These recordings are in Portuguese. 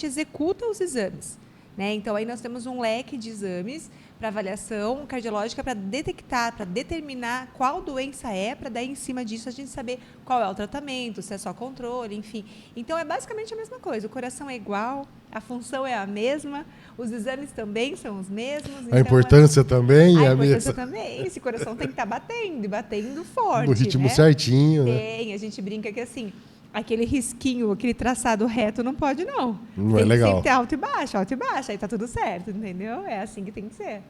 gente executa os exames, né? Então, aí nós temos um leque de exames para avaliação cardiológica para detectar, para determinar qual doença é, para daí, em cima disso, a gente saber qual é o tratamento, se é só controle, enfim. Então, é basicamente a mesma coisa. O coração é igual, a função é a mesma, os exames também são os mesmos. A importância também é a mesma. A importância também. Esse coração tem que estar batendo, e batendo forte, no ritmo, né? certinho, né? Tem, a gente brinca que assim, aquele risquinho, aquele traçado reto não pode, não. Não tem é legal. Tem que ter alto e baixo, aí tá tudo certo, entendeu? É assim que tem que ser.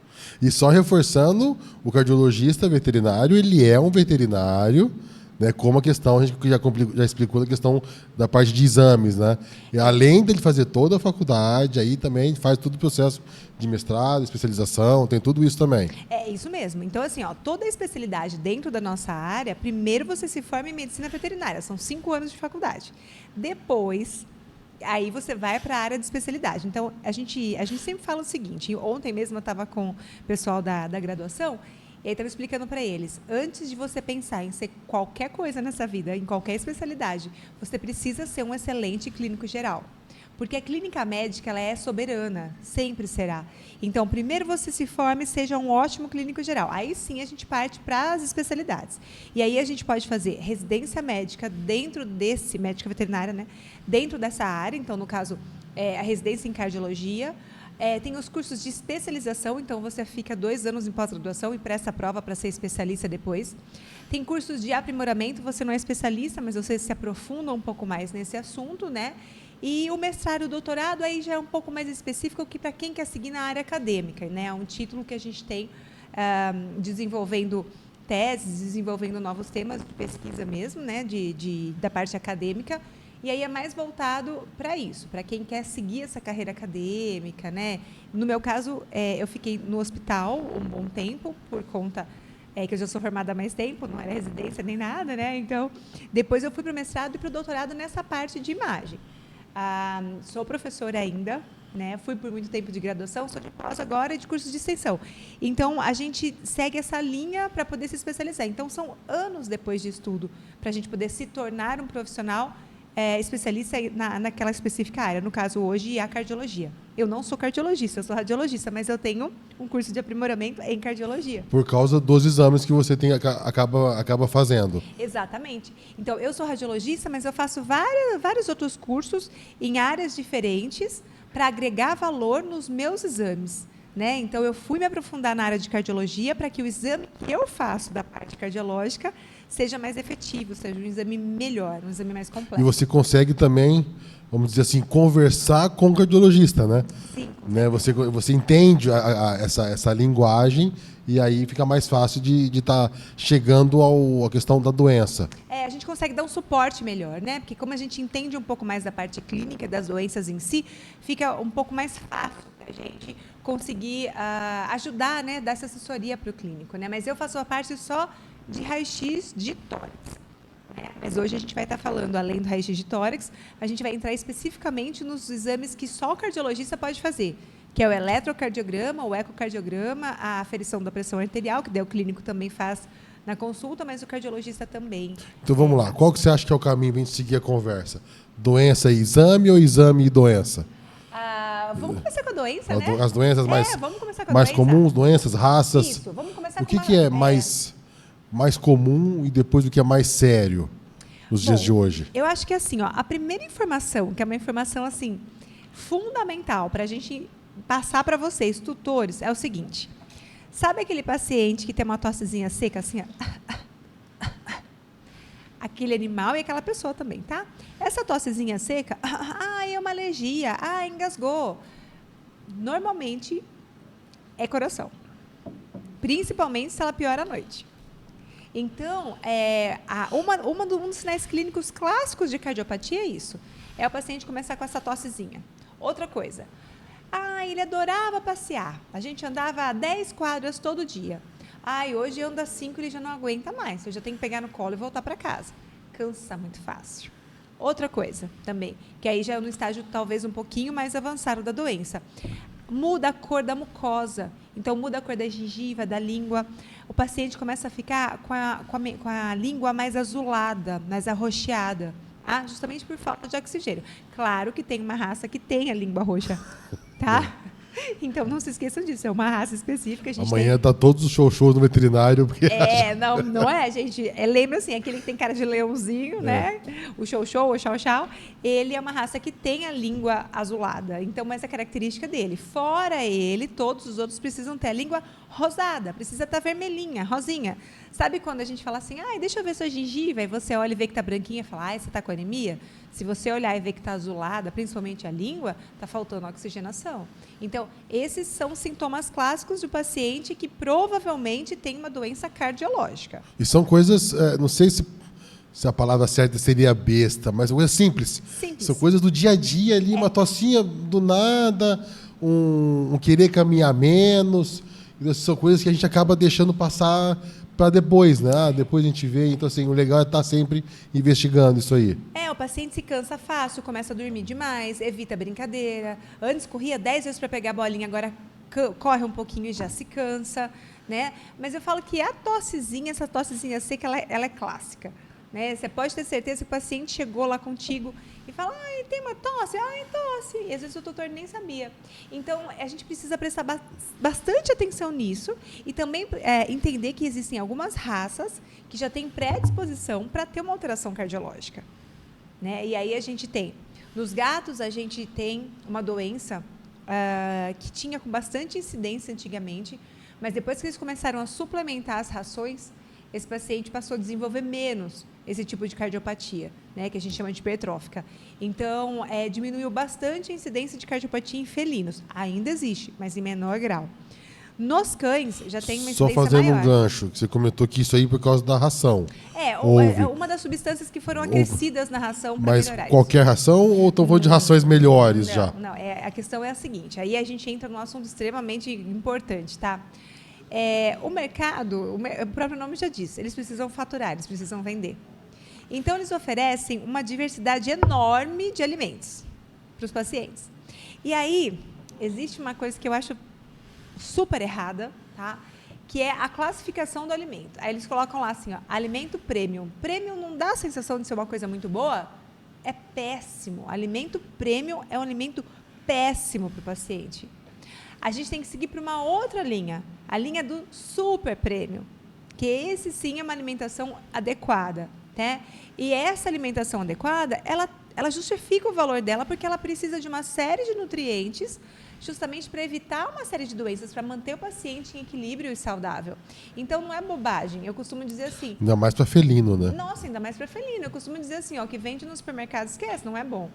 E só reforçando, o cardiologista veterinário, ele é um veterinário, né, como a questão, a gente já explicou a questão da parte de exames, né? E além dele fazer toda a faculdade, aí também faz todo o processo de mestrado, especialização, tem tudo isso também. É isso mesmo. Então, assim, toda a especialidade dentro da nossa área, primeiro você se forma em medicina veterinária, são 5 anos de faculdade. Depois, aí você vai para a área de especialidade. Então, a gente sempre fala o seguinte, ontem mesmo eu estava com o pessoal da graduação, e aí estava explicando para eles, antes de você pensar em ser qualquer coisa nessa vida, em qualquer especialidade, você precisa ser um excelente clínico geral. Porque a clínica médica ela é soberana, sempre será. Então, primeiro você se forme e seja um ótimo clínico geral. Aí sim a gente parte para as especialidades. E aí a gente pode fazer residência médica dentro desse, médica veterinária, né? Dentro dessa área, então, no caso, a residência em cardiologia. Tem os cursos de especialização, então você fica 2 anos em pós-graduação e presta a prova para ser especialista depois. Tem cursos de aprimoramento, você não é especialista, mas você se aprofunda um pouco mais nesse assunto, né? E o mestrado e o doutorado aí já é um pouco mais específico que para quem quer seguir na área acadêmica, né? É um título que a gente tem desenvolvendo teses, desenvolvendo novos temas de pesquisa mesmo, né? Da parte acadêmica. E aí é mais voltado para isso, para quem quer seguir essa carreira acadêmica, né? No meu caso, eu fiquei no hospital um bom tempo, por conta que eu já sou formada há mais tempo, não era residência nem nada, né? Então, depois eu fui para o mestrado e para o doutorado nessa parte de imagem. Sou professora ainda, né? Fui por muito tempo de graduação, sou de pós agora e de cursos de extensão. Então, a gente segue essa linha para poder se especializar. Então, são anos depois de estudo para a gente poder se tornar um profissional especialista naquela específica área, no caso hoje a cardiologia. Eu não sou cardiologista, eu sou radiologista, mas eu tenho um curso de aprimoramento em cardiologia. Por causa dos exames que você acaba fazendo. Exatamente. Então, eu sou radiologista, mas eu faço vários outros cursos em áreas diferentes para agregar valor nos meus exames. Né? Então, eu fui me aprofundar na área de cardiologia para que o exame que eu faço da parte cardiológica seja mais efetivo, seja um exame melhor, um exame mais completo. E você consegue também, vamos dizer assim, conversar com o cardiologista, né? Sim. Né? Você entende essa linguagem e aí fica mais fácil de estar chegando à questão da doença. A gente consegue dar um suporte melhor, né? Porque como a gente entende um pouco mais da parte clínica das doenças em si, fica um pouco mais fácil a gente conseguir ajudar, né? Dar essa assessoria para o clínico, né? Mas eu faço a parte só de raio-x de tórax. Mas hoje a gente vai estar falando, além do raio-x de tórax, a gente vai entrar especificamente nos exames que só o cardiologista pode fazer, que é o eletrocardiograma, o ecocardiograma, a aferição da pressão arterial, que daí o clínico também faz na consulta, mas o cardiologista também. Então vamos lá, qual que você acha que é o caminho para a gente seguir a conversa? Doença e exame ou exame e doença? Vamos começar com a doença, né? As doenças mais doença. comuns, doenças, raças. Isso, vamos começar o que é mais comum e depois o que é mais sério nos dias de hoje? Eu acho que assim, a primeira informação, que é uma informação assim fundamental para a gente passar para vocês, tutores, é o seguinte: sabe aquele paciente que tem uma tossezinha seca assim, aquele animal e aquela pessoa também, tá? Essa tossezinha seca, é uma alergia, engasgou. Normalmente é coração, principalmente se ela piora à noite. Então, um dos sinais clínicos clássicos de cardiopatia é isso. É o paciente começar com essa tossezinha. Outra coisa. Ele adorava passear. A gente andava 10 quadras todo dia. Hoje anda 5 e ele já não aguenta mais. Eu já tenho que pegar no colo e voltar para casa. Cansa muito fácil. Outra coisa também, que aí já é no estágio talvez um pouquinho mais avançado da doença. Muda a cor da mucosa. Então, muda a cor da gengiva, da língua. O paciente começa a ficar com a língua mais azulada, mais arroxeada. Ah, justamente por falta de oxigênio. Claro que tem uma raça que tem a língua roxa, tá? Então, não se esqueçam disso, é uma raça específica. A gente Amanhã tá todos os shows no veterinário. Porque não é, gente. Lembra assim, aquele que tem cara de leãozinho, né? O Chow-Chow, o Chow-Chow. Ele é uma raça que tem a língua azulada. Então, essa é a característica dele. Fora ele, todos os outros precisam ter a língua rosada. Precisa estar vermelhinha, rosinha. Sabe quando a gente fala assim, deixa eu ver sua gengiva, e você olha e vê que está branquinha e fala, você está com anemia? Se você olhar e ver que está azulada, principalmente a língua, está faltando oxigenação. Então, esses são sintomas clássicos do paciente que provavelmente tem uma doença cardiológica. E são coisas, não sei se a palavra certa seria besta, mas coisas simples. São coisas do dia a dia ali, uma tossinha do nada, um querer caminhar menos. São coisas que a gente acaba deixando passar para depois, né? Depois a gente vê. Então, assim, o legal é estar sempre investigando isso aí. O paciente se cansa fácil, começa a dormir demais, evita brincadeira. Antes corria 10 vezes para pegar a bolinha, agora corre um pouquinho e já se cansa, né? Mas eu falo que a tossezinha, essa tossezinha seca, ela é clássica. Né? Você pode ter certeza que o paciente chegou lá contigo e fala, tem uma tosse? Tosse. E às vezes o doutor nem sabia. Então, a gente precisa prestar bastante atenção nisso e também entender que existem algumas raças que já têm predisposição para ter uma alteração cardiológica. Né? E aí a gente tem, nos gatos, a gente tem uma doença que tinha com bastante incidência antigamente, mas depois que eles começaram a suplementar as rações, esse paciente passou a desenvolver menos esse tipo de cardiopatia, né, que a gente chama de hipertrófica. Então, diminuiu bastante a incidência de cardiopatia em felinos. Ainda existe, mas em menor grau. Nos cães, já tem uma incidência maior. Só fazendo um gancho, que você comentou que isso aí por causa da ração. Uma das substâncias que foram acrescidas na ração para melhorar isso. Mas qualquer ração ou estão falando de rações melhores já? Não, a questão é a seguinte, aí a gente entra num assunto extremamente importante, tá? O mercado, o próprio nome já diz, eles precisam faturar, eles precisam vender. Então, eles oferecem uma diversidade enorme de alimentos para os pacientes. E aí, existe uma coisa que eu acho super errada, tá? Que é a classificação do alimento. Aí eles colocam lá assim, alimento premium. Premium não dá a sensação de ser uma coisa muito boa? É péssimo. Alimento premium é um alimento péssimo para o paciente. A gente tem que seguir para uma outra linha, a linha do super premium, que esse sim é uma alimentação adequada, né? E essa alimentação adequada, ela justifica o valor dela porque ela precisa de uma série de nutrientes justamente para evitar uma série de doenças, para manter o paciente em equilíbrio e saudável. Então, não é bobagem. Eu costumo dizer assim... Ainda mais para felino, né? Nossa, ainda mais para felino. Eu costumo dizer assim, que vende no supermercado, esquece, não é bom.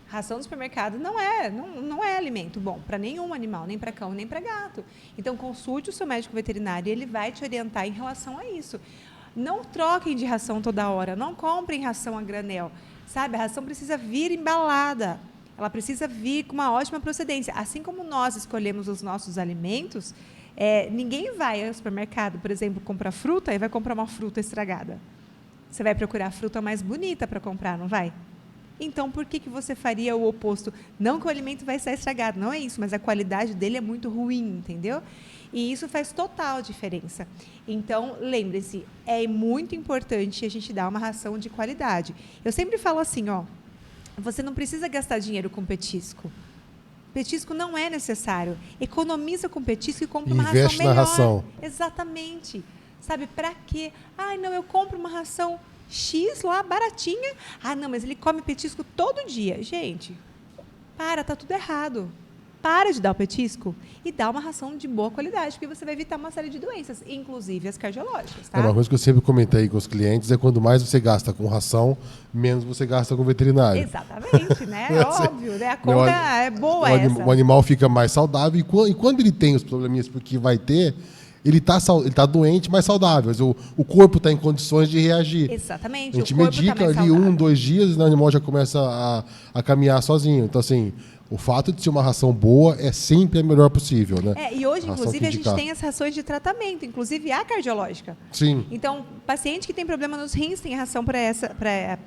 Ração do supermercado não é alimento bom para nenhum animal, nem para cão, nem para gato. Então, consulte o seu médico veterinário e ele vai te orientar em relação a isso. Não troquem de ração toda hora, não comprem ração a granel. Sabe, a ração precisa vir embalada, ela precisa vir com uma ótima procedência. Assim como nós escolhemos os nossos alimentos, ninguém vai ao supermercado, por exemplo, comprar fruta e vai comprar uma fruta estragada. Você vai procurar a fruta mais bonita para comprar, não vai? Então, por que você faria o oposto? Não que o alimento vai estar estragado, não é isso, mas a qualidade dele é muito ruim, entendeu? E isso faz total diferença. Então, lembre-se, é muito importante a gente dar uma ração de qualidade. Eu sempre falo assim, você não precisa gastar dinheiro com petisco. Petisco não é necessário. Economiza com petisco e compra uma ração melhor. Investe na ração. Exatamente. Sabe, para quê? Não, eu compro uma ração X lá, baratinha. Não, mas ele come petisco todo dia. Gente, tá tudo errado. Para de dar o petisco e dá uma ração de boa qualidade, porque você vai evitar uma série de doenças, inclusive as cardiológicas, tá? Uma coisa que eu sempre comentei com os clientes é quando mais você gasta com ração, menos você gasta com veterinário. Exatamente, né? Óbvio, né? A conta é boa essa. O animal fica mais saudável e quando ele tem os probleminhas, porque vai ter... Ele tá doente, mas saudável. O corpo está em condições de reagir. Exatamente. A gente medica ali 1, 2 dias e o animal já começa a caminhar sozinho. Então, assim, o fato de ser uma ração boa é sempre a melhor possível, né? E hoje, inclusive, a gente tem as rações de tratamento, inclusive a cardiológica. Sim. Então, paciente que tem problema nos rins tem ração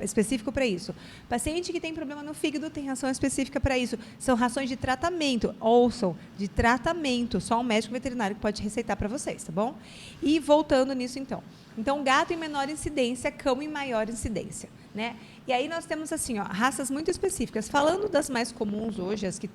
específico para isso. Paciente que tem problema no fígado tem ração específica para isso. São rações de tratamento. Ouçam, de tratamento. Só um médico veterinário que pode receitar para vocês, tá bom? E voltando nisso, então. Então, gato em menor incidência, cão em maior incidência. né? E aí nós temos assim, ó, raças muito específicas. Falando das mais comuns hoje, as que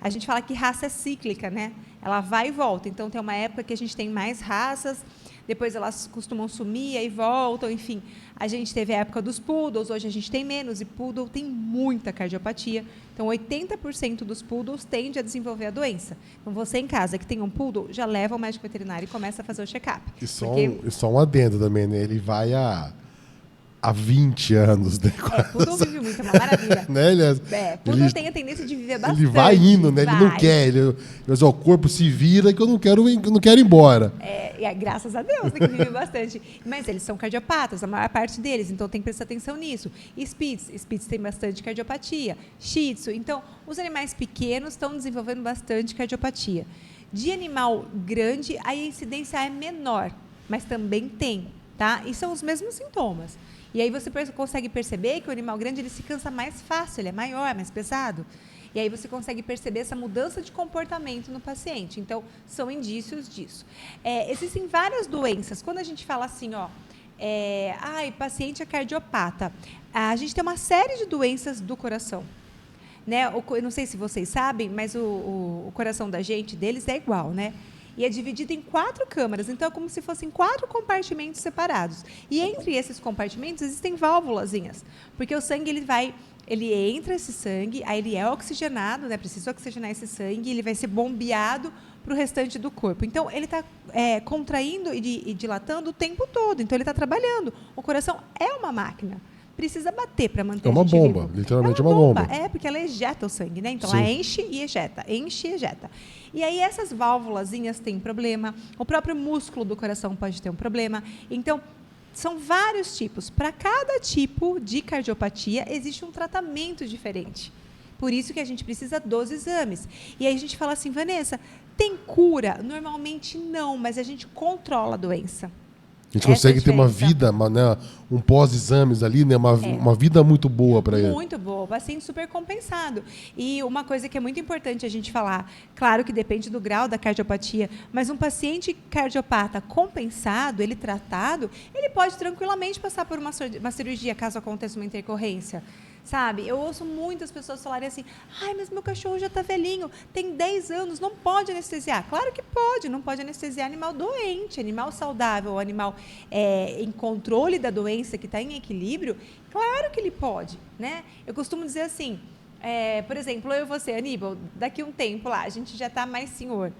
a gente fala que raça é cíclica, né? Ela vai e volta. Então tem uma época que a gente tem mais raças, depois elas costumam sumir e voltam, enfim. A gente teve a época dos poodles, hoje a gente tem menos, e poodle tem muita cardiopatia. Então 80% dos poodles tende a desenvolver a doença. Então você em casa que tem um poodle, já leva ao médico veterinário e começa a fazer o check-up. E só um adendo também, né? Ele vai há 20 anos, né? Poodle vive muito, é uma maravilha. Né? Poodle tem a tendência de viver bastante. Ele vai indo, né? Ele não quer. O corpo se vira que eu não quero ir embora. Graças a Deus, né, que vive bastante. Mas eles são cardiopatas, a maior parte deles, então tem que prestar atenção nisso. E Spitz tem bastante cardiopatia. Shih Tzu. Então, os animais pequenos estão desenvolvendo bastante cardiopatia. De animal grande, a incidência é menor, mas também tem, tá? E são os mesmos sintomas. E aí você consegue perceber que o animal grande ele se cansa mais fácil, ele é maior, mais pesado. E aí você consegue perceber essa mudança de comportamento no paciente. Então, são indícios disso. Existem várias doenças. Quando a gente fala assim, paciente é cardiopata, a gente tem uma série de doenças do coração. Né? Eu não sei se vocês sabem, mas o coração da gente, deles, é igual, né? E é dividido em 4 câmaras, então é como se fossem 4 compartimentos separados. E entre esses compartimentos existem válvulazinhas, porque o sangue ele entra esse sangue, aí ele é oxigenado, né? Precisa oxigenar esse sangue, ele vai ser bombeado para o restante do corpo. Então ele está contraindo e dilatando o tempo todo, então ele está trabalhando. O coração é uma máquina. Precisa bater para manter a gente vivo. É uma bomba, literalmente é uma bomba. Porque ela ejeta o sangue, né? Então, sim, ela enche e ejeta. E aí, essas válvulazinhas têm problema, o próprio músculo do coração pode ter um problema. Então, são vários tipos. Para cada tipo de cardiopatia, existe um tratamento diferente. Por isso que a gente precisa dos exames. E aí a gente fala assim, Vanessa, tem cura? Normalmente não, mas a gente controla a doença. A gente consegue ter uma vida, né, um pós-exames ali, né, uma vida muito boa para ele. Muito boa, o paciente super compensado. E uma coisa que é muito importante a gente falar, claro que depende do grau da cardiopatia, mas um paciente cardiopata compensado, ele tratado, ele pode tranquilamente passar por uma cirurgia caso aconteça uma intercorrência. Sabe? Eu ouço muitas pessoas falarem assim, mas meu cachorro já está velhinho, tem 10 anos, não pode anestesiar. Claro que pode, não pode anestesiar animal doente, animal saudável, animal em controle da doença, que está em equilíbrio, claro que ele pode, né? Eu costumo dizer assim, por exemplo, eu e você, Aníbal, daqui a um tempo lá, a gente já está mais senhor,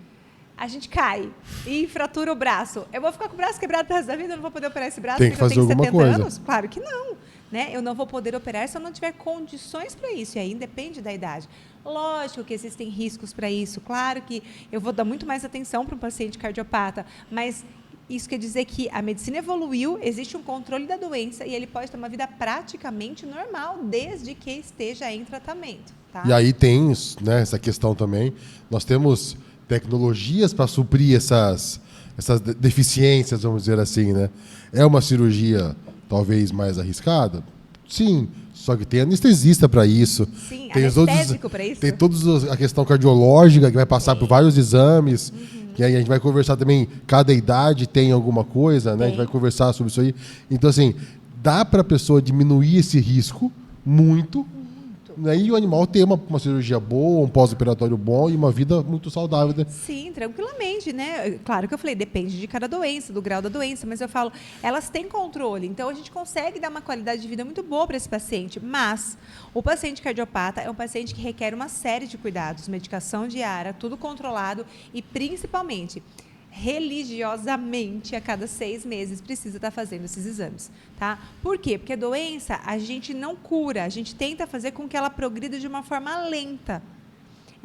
a gente cai e fratura o braço. Eu vou ficar com o braço quebrado pro resto da vida, eu não vou poder operar esse braço porque eu tenho 70 anos? Claro que não. Né? Eu não vou poder operar se eu não tiver condições para isso, e aí depende da idade. Lógico que existem riscos para isso, claro que eu vou dar muito mais atenção para um paciente cardiopata, mas isso quer dizer que a medicina evoluiu, existe um controle da doença e ele pode ter uma vida praticamente normal, desde que esteja em tratamento. Tá? E aí tem, né, essa questão também, nós temos tecnologias para suprir essas deficiências, vamos dizer assim, né? É uma cirurgia talvez mais arriscada? Sim, só que tem anestesista para isso. Sim, tem anestésico para isso. Tem toda a questão cardiológica, que vai passar por vários exames. E aí a gente vai conversar também, cada idade tem alguma coisa, né? A gente vai conversar sobre isso aí. Então, assim, dá para a pessoa diminuir esse risco muito. Né? E o animal ter uma cirurgia boa, um pós-operatório bom e uma vida muito saudável. Né? Sim, tranquilamente, né? Claro que eu falei, depende de cada doença, do grau da doença, mas eu falo, elas têm controle, então a gente consegue dar uma qualidade de vida muito boa para esse paciente, mas o paciente cardiopata é um paciente que requer uma série de cuidados, medicação diária, tudo controlado e principalmente religiosamente, a cada 6 meses, precisa estar fazendo esses exames, tá? Por quê? Porque a doença, a gente não cura, a gente tenta fazer com que ela progrida de uma forma lenta.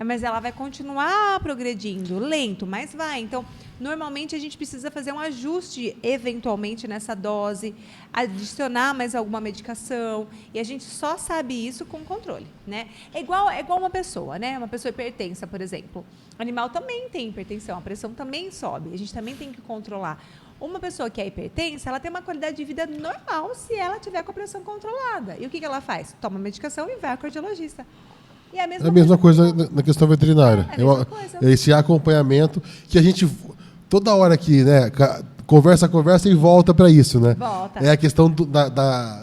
Mas ela vai continuar progredindo, lento, mas vai. Então, normalmente, a gente precisa fazer um ajuste, eventualmente, nessa dose, adicionar mais alguma medicação, e a gente só sabe isso com controle, né? É igual uma pessoa, né? Uma pessoa hipertensa, por exemplo. O animal também tem hipertensão, a pressão também sobe, a gente também tem que controlar. Uma pessoa que é hipertensa, ela tem uma qualidade de vida normal se ela tiver com a pressão controlada. E o que ela faz? Toma medicação e vai ao cardiologista. E é a mesma coisa na questão veterinária. Esse acompanhamento que a gente, toda hora aqui, né, conversa e volta para isso, né? Volta. É a questão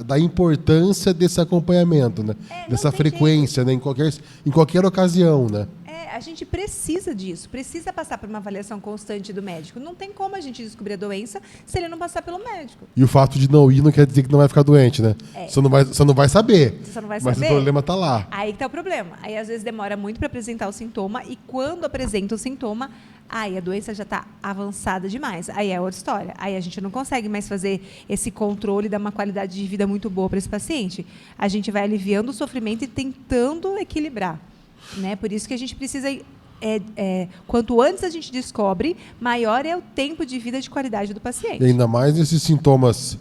da importância desse acompanhamento, né? Dessa frequência, né? Em qualquer ocasião, né? A gente precisa disso, precisa passar por uma avaliação constante do médico. Não tem como a gente descobrir a doença se ele não passar pelo médico. E o fato de não ir não quer dizer que não vai ficar doente, né? Você não vai saber. Você não vai mas saber. O problema está lá. Aí que está o problema. Aí às vezes demora muito para apresentar o sintoma e quando apresenta o sintoma, aí a doença já está avançada demais. Aí é outra história. Aí a gente não consegue mais fazer esse controle e dar uma qualidade de vida muito boa para esse paciente. A gente vai aliviando o sofrimento e tentando equilibrar. Né? Por isso que a gente precisa, quanto antes a gente descobre, maior é o tempo de vida de qualidade do paciente. E ainda mais esses sintomas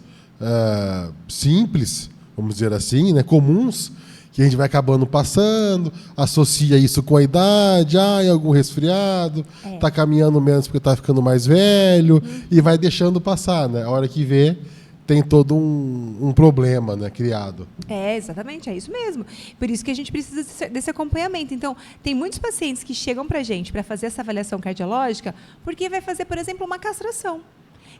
simples, vamos dizer assim, né, comuns, que a gente vai acabando passando, associa isso com a idade, algum resfriado, está caminhando menos porque está ficando mais velho, e vai deixando passar. Né? A hora que vê, tem todo um problema, né, criado. Exatamente, é isso mesmo. Por isso que a gente precisa desse acompanhamento. Então, tem muitos pacientes que chegam para a gente para fazer essa avaliação cardiológica porque vai fazer, por exemplo, uma castração.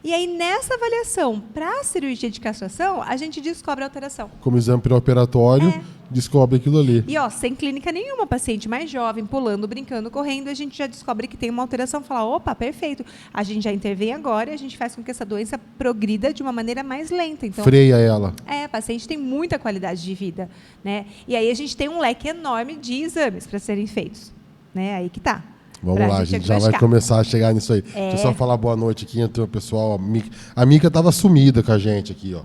E aí, nessa avaliação, para a cirurgia de castração, a gente descobre a alteração. Como exame pré-operatório, descobre aquilo ali. E, sem clínica nenhuma, paciente mais jovem, pulando, brincando, correndo, a gente já descobre que tem uma alteração, fala, opa, perfeito. A gente já intervém agora e a gente faz com que essa doença progrida de uma maneira mais lenta. Então, freia ela. O paciente tem muita qualidade de vida. Né? E aí a gente tem um leque enorme de exames para serem feitos. Né? Aí que está. Vamos lá, a gente já vai começar a chegar nisso aí. Deixa eu só falar boa noite aqui entre o pessoal. A Mica estava sumida com a gente aqui, ó.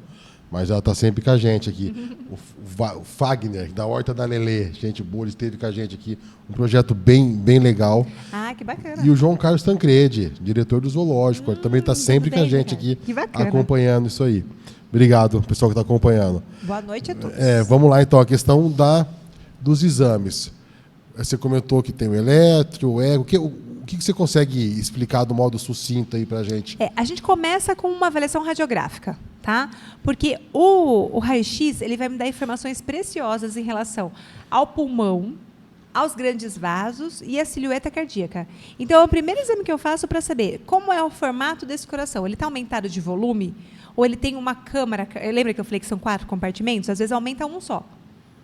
Mas ela está sempre com a gente aqui. O Fagner, da Horta da Lelê, gente boa, ele esteve com a gente aqui. Um projeto bem legal. Que bacana. E o João Carlos Tancredi, diretor do Zoológico, ele também está sempre com a gente aqui, acompanhando isso aí. Obrigado, pessoal que está acompanhando. Boa noite a todos. Vamos lá, então, a questão dos exames. Você comentou que tem o eletro, o ego. O que você consegue explicar do modo sucinto aí para a gente? A gente começa com uma avaliação radiográfica, tá? Porque o raio-x ele vai me dar informações preciosas em relação ao pulmão, aos grandes vasos e à silhueta cardíaca. Então, é o primeiro exame que eu faço para saber como é o formato desse coração. Ele está aumentado de volume? Ou ele tem uma câmara? Lembra que eu falei que são 4 compartimentos? Às vezes aumenta um só.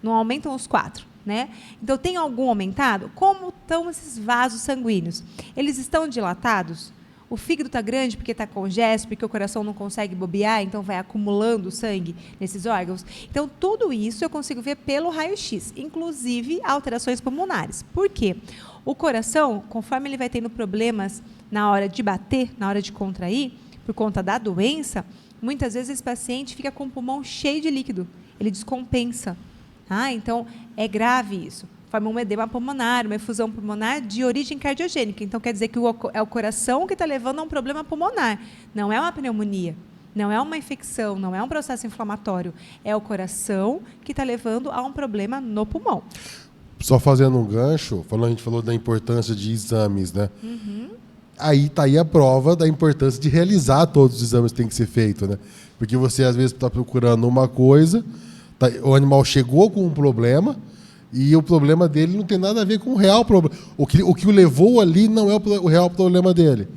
Não aumentam os 4. Né? Então, tem algum aumentado? Como estão esses vasos sanguíneos? Eles estão dilatados? O fígado está grande porque está congesto, porque o coração não consegue bobear, então vai acumulando sangue nesses órgãos? Então, tudo isso eu consigo ver pelo raio-x, inclusive alterações pulmonares. Por quê? O coração, conforme ele vai tendo problemas na hora de bater, na hora de contrair, por conta da doença, muitas vezes esse paciente fica com o pulmão cheio de líquido, ele descompensa. Então, é grave isso. Forma um edema pulmonar, uma efusão pulmonar de origem cardiogênica. Então, quer dizer que é o coração que está levando a um problema pulmonar. Não é uma pneumonia, não é uma infecção, não é um processo inflamatório. É o coração que está levando a um problema no pulmão. Só fazendo um gancho, a gente falou da importância de exames, né? Aí está aí a prova da importância de realizar todos os exames que tem que ser feito, né? Porque você, às vezes, está procurando uma coisa... O animal chegou com um problema e o problema dele não tem nada a ver com o real problema. O que o levou ali não é o real problema dele.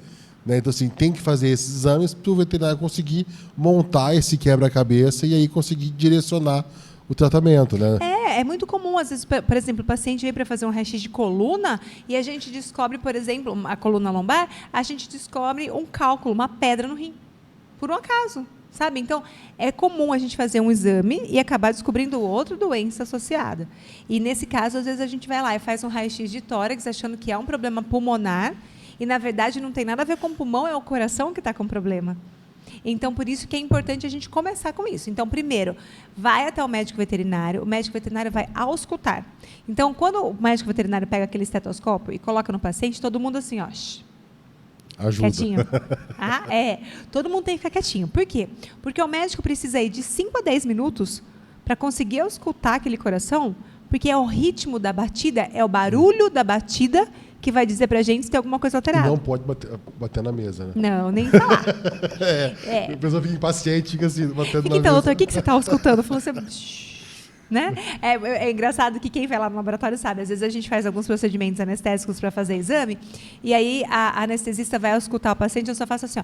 Né? Então, assim, tem que fazer esses exames para o veterinário conseguir montar esse quebra-cabeça e aí conseguir direcionar o tratamento. Né? É muito comum, às vezes, por exemplo, o paciente vem para fazer um raio-x de coluna e a gente descobre, por exemplo, a coluna lombar, a gente descobre um cálculo, uma pedra no rim, por um acaso. Sabe? Então, é comum a gente fazer um exame e acabar descobrindo outra doença associada. E, nesse caso, às vezes, a gente vai lá e faz um raio-x de tórax, achando que é um problema pulmonar, e, na verdade, não tem nada a ver com o pulmão, é o coração que está com problema. Então, por isso que é importante a gente começar com isso. Então, primeiro, vai até o médico veterinário vai auscultar. Então, quando o médico veterinário pega aquele estetoscópio e coloca no paciente, todo mundo assim, ajuda. Quietinho. Todo mundo tem que ficar quietinho. Por quê? Porque o médico precisa ir de 5 a 10 minutos para conseguir auscultar aquele coração, porque é o ritmo da batida, é o barulho da batida que vai dizer para a gente se tem alguma coisa alterada. E não pode bater na mesa, né? Não, nem falar. A pessoa fica impaciente, fica assim, batendo na mesa. Então, doutor, o que você está auscultando? Falou assim... Né? É engraçado que quem vai lá no laboratório sabe. Às vezes a gente faz alguns procedimentos anestésicos para fazer exame e aí a anestesista vai auscultar o paciente e eu só faço assim,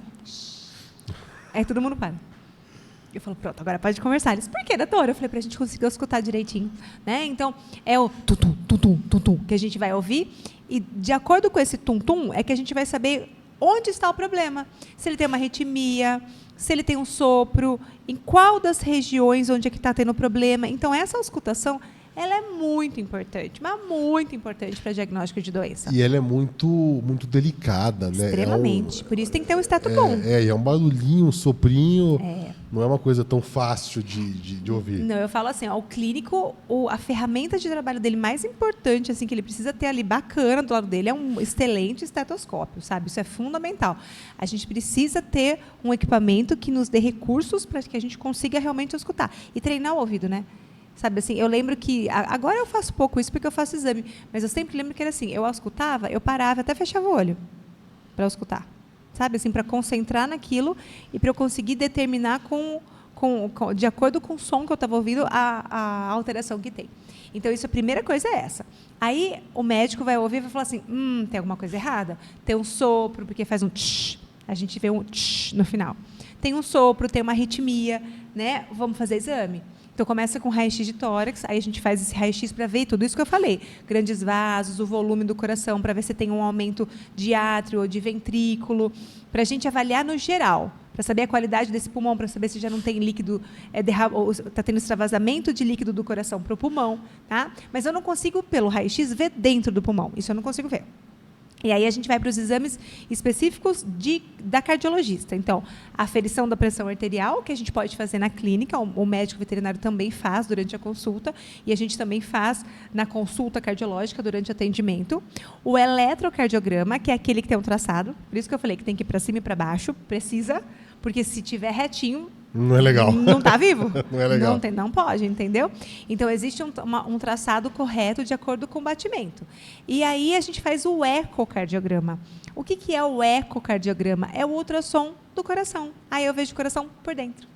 Aí todo mundo para. Eu falo, pronto, agora pode conversar. Eles, por quê, doutora? Eu falei, pra gente conseguir escutar direitinho. Né? Então, é o tum-tum, tum-tum, tum-tum, que a gente vai ouvir. E, de acordo com esse tum-tum, é que a gente vai saber onde está o problema. Se ele tem uma arritmia, se ele tem um sopro, em qual das regiões onde é que está tendo problema. Então, essa auscultação, ela é muito importante, mas muito importante para diagnóstico de doença. E ela é muito, muito delicada, né? Extremamente. Por isso tem que ter um esteto bom. É um barulhinho, um soprinho. Não é uma coisa tão fácil de ouvir. Não, eu falo assim, ó, o clínico, a ferramenta de trabalho dele mais importante, assim, que ele precisa ter ali bacana do lado dele, é um excelente estetoscópio, sabe? Isso é fundamental. A gente precisa ter um equipamento que nos dê recursos para que a gente consiga realmente escutar. E treinar o ouvido, né? Sabe assim, eu lembro que... Agora eu faço pouco isso porque eu faço exame, mas eu sempre lembro que era assim, eu auscultava, eu parava, até fechava o olho para auscultar. Sabe assim, para concentrar naquilo e para eu conseguir determinar de acordo com o som que eu estava ouvindo, a alteração que tem. Então, isso, a primeira coisa é essa. Aí, o médico vai ouvir e vai falar assim, tem alguma coisa errada? Tem um sopro, porque faz um tsh, a gente vê um tsh no final. Tem um sopro, tem uma arritmia, né? Vamos fazer exame. Então, começa com raio-x de tórax, aí a gente faz esse raio-x para ver tudo isso que eu falei. Grandes vasos, o volume do coração, para ver se tem um aumento de átrio ou de ventrículo, para a gente avaliar no geral, para saber a qualidade desse pulmão, para saber se já não tem líquido, ou está tendo extravasamento de líquido do coração para o pulmão. Tá? Mas eu não consigo, pelo raio-x, ver dentro do pulmão. Isso eu não consigo ver. E aí a gente vai para os exames específicos da cardiologista. Então, a aferição da pressão arterial, que a gente pode fazer na clínica, o médico veterinário também faz durante a consulta, e a gente também faz na consulta cardiológica durante o atendimento. O eletrocardiograma, que é aquele que tem um traçado, por isso que eu falei que tem que ir para cima e para baixo, precisa, porque se tiver retinho, não é legal. Não está vivo? Não é legal. Não pode, entendeu? Então, existe um traçado correto de acordo com o batimento. E aí, a gente faz o ecocardiograma. O que é o ecocardiograma? É o ultrassom do coração. Aí, eu vejo o coração por dentro.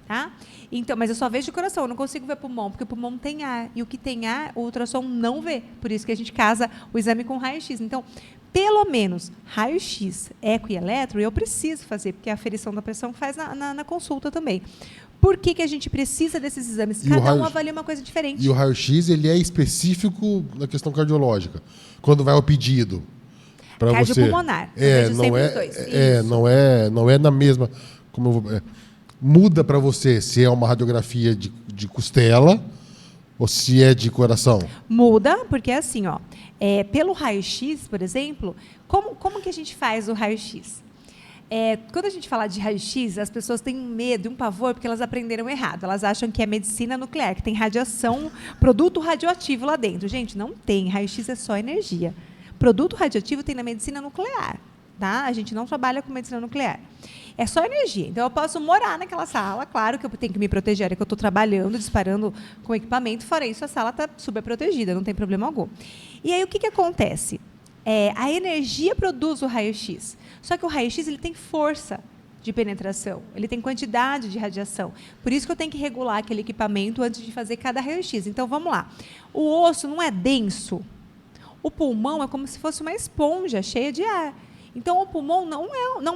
Tá? Então, mas eu só vejo o coração, eu não consigo ver pulmão, porque o pulmão tem ar. E o que tem ar, o ultrassom não vê. Por isso que a gente casa o exame com raio-x. Então, pelo menos raio-x, eco e eletro, eu preciso fazer, porque a aferição da pressão faz na consulta também. Por que a gente precisa desses exames? Cada um avalia uma coisa diferente. E o raio-x, ele é específico na questão cardiológica. Quando vai ao pedido para você... Cardiopulmonar. Não é na mesma... muda para você se é uma radiografia de costela ou se é de coração? Muda, porque é assim, ó, pelo raio-x, por exemplo, como que a gente faz o raio-x? Quando a gente fala de raio-x, as pessoas têm um medo, um pavor, porque elas aprenderam errado. Elas acham que é medicina nuclear, que tem radiação, produto radioativo lá dentro. Gente, não tem. Raio-x é só energia. Produto radioativo tem na medicina nuclear. Tá? A gente não trabalha com medicina nuclear. É só energia. Então, eu posso morar naquela sala. Claro que eu tenho que me proteger, é que eu estou trabalhando, disparando com equipamento. Fora isso, a sala está super protegida, não tem problema algum. E aí, o que acontece? A energia produz o raio-x. Só que o raio-x ele tem força de penetração, ele tem quantidade de radiação. Por isso que eu tenho que regular aquele equipamento antes de fazer cada raio-x. Então, vamos lá. O osso não é denso. O pulmão é como se fosse uma esponja cheia de ar. Então, o pulmão não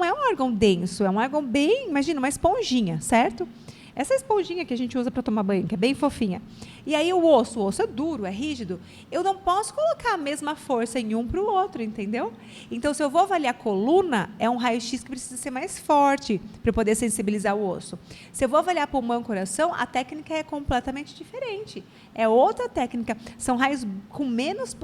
é um órgão denso, é um órgão bem, imagina, uma esponjinha, certo? Essa esponjinha que a gente usa para tomar banho, que é bem fofinha. E aí o osso é duro, é rígido. Eu não posso colocar a mesma força em um para o outro, entendeu? Então, se eu vou avaliar a coluna, é um raio-x que precisa ser mais forte para poder sensibilizar o osso. Se eu vou avaliar pulmão e coração, a técnica é completamente diferente. É outra técnica. São raios com menos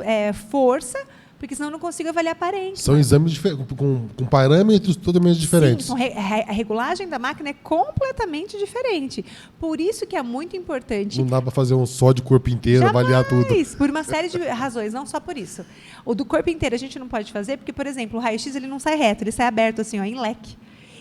força, porque senão eu não consigo avaliar a aparência. São exames com parâmetros totalmente diferentes. Sim, a regulagem da máquina é completamente diferente. Por isso que é muito importante... Não dá para fazer um só de corpo inteiro, avaliar tudo. Por uma série de razões, não só por isso. O do corpo inteiro a gente não pode fazer, porque, por exemplo, o raio-x ele não sai reto, ele sai aberto assim, ó, em leque.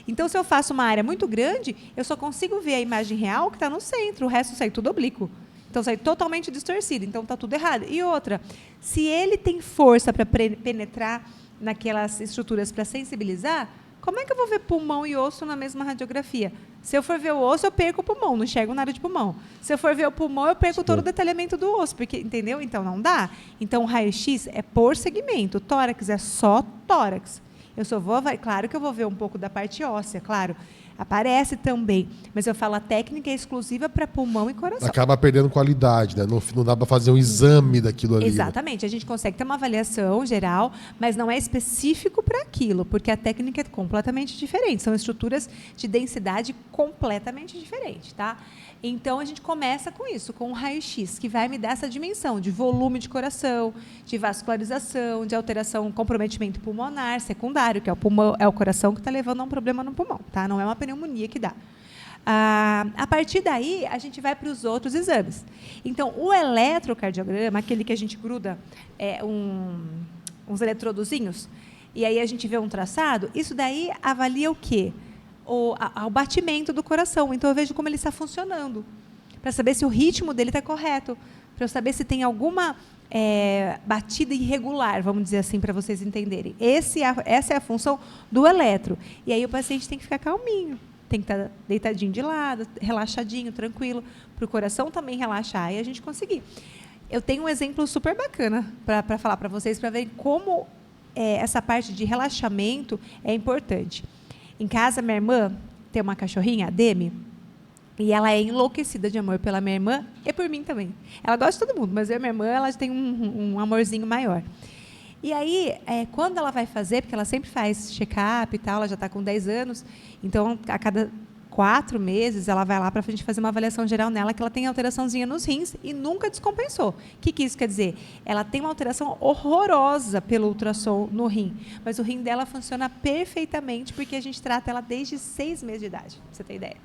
Então, se eu faço uma área muito grande, eu só consigo ver a imagem real que está no centro, o resto sai tudo oblíquo. Então, sai totalmente distorcido. Então, está tudo errado. E outra, se ele tem força para penetrar naquelas estruturas para sensibilizar, como é que eu vou ver pulmão e osso na mesma radiografia? Se eu for ver o osso, eu perco o pulmão, não enxergo nada de pulmão. Se eu for ver o pulmão, eu perco todo o detalhamento do osso, porque, entendeu? Então, não dá. Então, o raio-x é por segmento. O tórax é só tórax. Eu só vou... Claro que eu vou ver um pouco da parte óssea, claro. Aparece também. Mas eu falo, a técnica é exclusiva para pulmão e coração. Acaba perdendo qualidade, né? Não dá para fazer um exame daquilo ali. Exatamente. A gente consegue ter uma avaliação geral, mas não é específico para aquilo, porque a técnica é completamente diferente. São estruturas de densidade completamente diferentes, tá? Então, a gente começa com isso, com um raio-x, que vai me dar essa dimensão de volume de coração, de vascularização, de alteração, comprometimento pulmonar secundário, que é o pulmão, é o coração que está levando a um problema no pulmão, tá? Não é uma pneumonia que dá. A partir daí, a gente vai para os outros exames. Então, o eletrocardiograma, aquele que a gente gruda uns eletrodozinhos, e aí a gente vê um traçado, isso daí avalia o quê? O batimento do coração. Então, eu vejo como ele está funcionando, para saber se o ritmo dele está correto, para eu saber se tem alguma batida irregular, vamos dizer assim, para vocês entenderem. Essa é a função do eletro. E aí o paciente tem que ficar calminho, tem que estar deitadinho de lado, relaxadinho, tranquilo, para o coração também relaxar e a gente conseguir. Eu tenho um exemplo super bacana para falar para vocês, para verem como essa parte de relaxamento é importante. Em casa, minha irmã tem uma cachorrinha, a Demi, e ela é enlouquecida de amor pela minha irmã e por mim também. Ela gosta de todo mundo, mas eu e minha irmã, ela tem um amorzinho maior. E aí, quando ela vai fazer, porque ela sempre faz check-up e tal, ela já está com 10 anos, então, a cada 4 meses, ela vai lá para a gente fazer uma avaliação geral nela, que ela tem alteraçãozinha nos rins e nunca descompensou. O que isso quer dizer? Ela tem uma alteração horrorosa pelo ultrassom no rim, mas o rim dela funciona perfeitamente, porque a gente trata ela desde 6 meses de idade, para você ter ideia.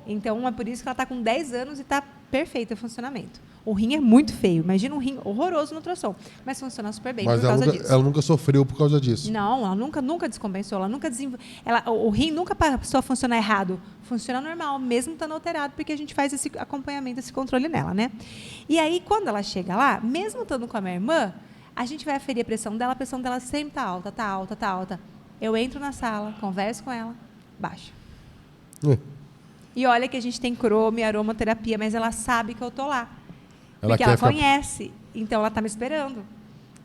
Então, é por isso que ela está com 10 anos e está perfeito em funcionamento. O rim é muito feio. Imagina um rim horroroso no ultrassom. Mas funciona super bem por causa disso. Ela nunca sofreu por causa disso? Não, ela nunca descompensou. O rim nunca passou a funcionar errado. Funciona normal, mesmo estando alterado, porque a gente faz esse acompanhamento, esse controle nela, né? E aí, quando ela chega lá, mesmo estando com a minha irmã, a gente vai aferir a pressão dela sempre está alta, está alta, está alta. Eu entro na sala, converso com ela, baixa. E olha que a gente tem cromo e aromaterapia, mas ela sabe que eu estou lá. Porque ela conhece, então ela está me esperando.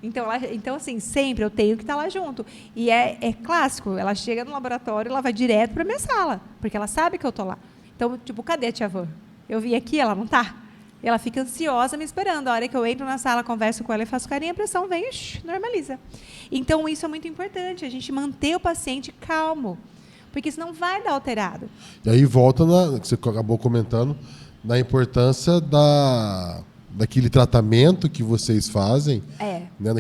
Então, assim, sempre eu tenho que estar lá junto. E é clássico, ela chega no laboratório, ela vai direto para a minha sala, porque ela sabe que eu estou lá. Então, tipo, cadê a tia Van? Eu vim aqui, ela não está. Ela fica ansiosa me esperando. A hora que eu entro na sala, converso com ela e faço carinho, a pressão vem e normaliza. Então, isso é muito importante, a gente manter o paciente calmo, porque senão vai dar alterado. E aí volta, que você acabou comentando, na importância daquele tratamento que vocês fazem, né?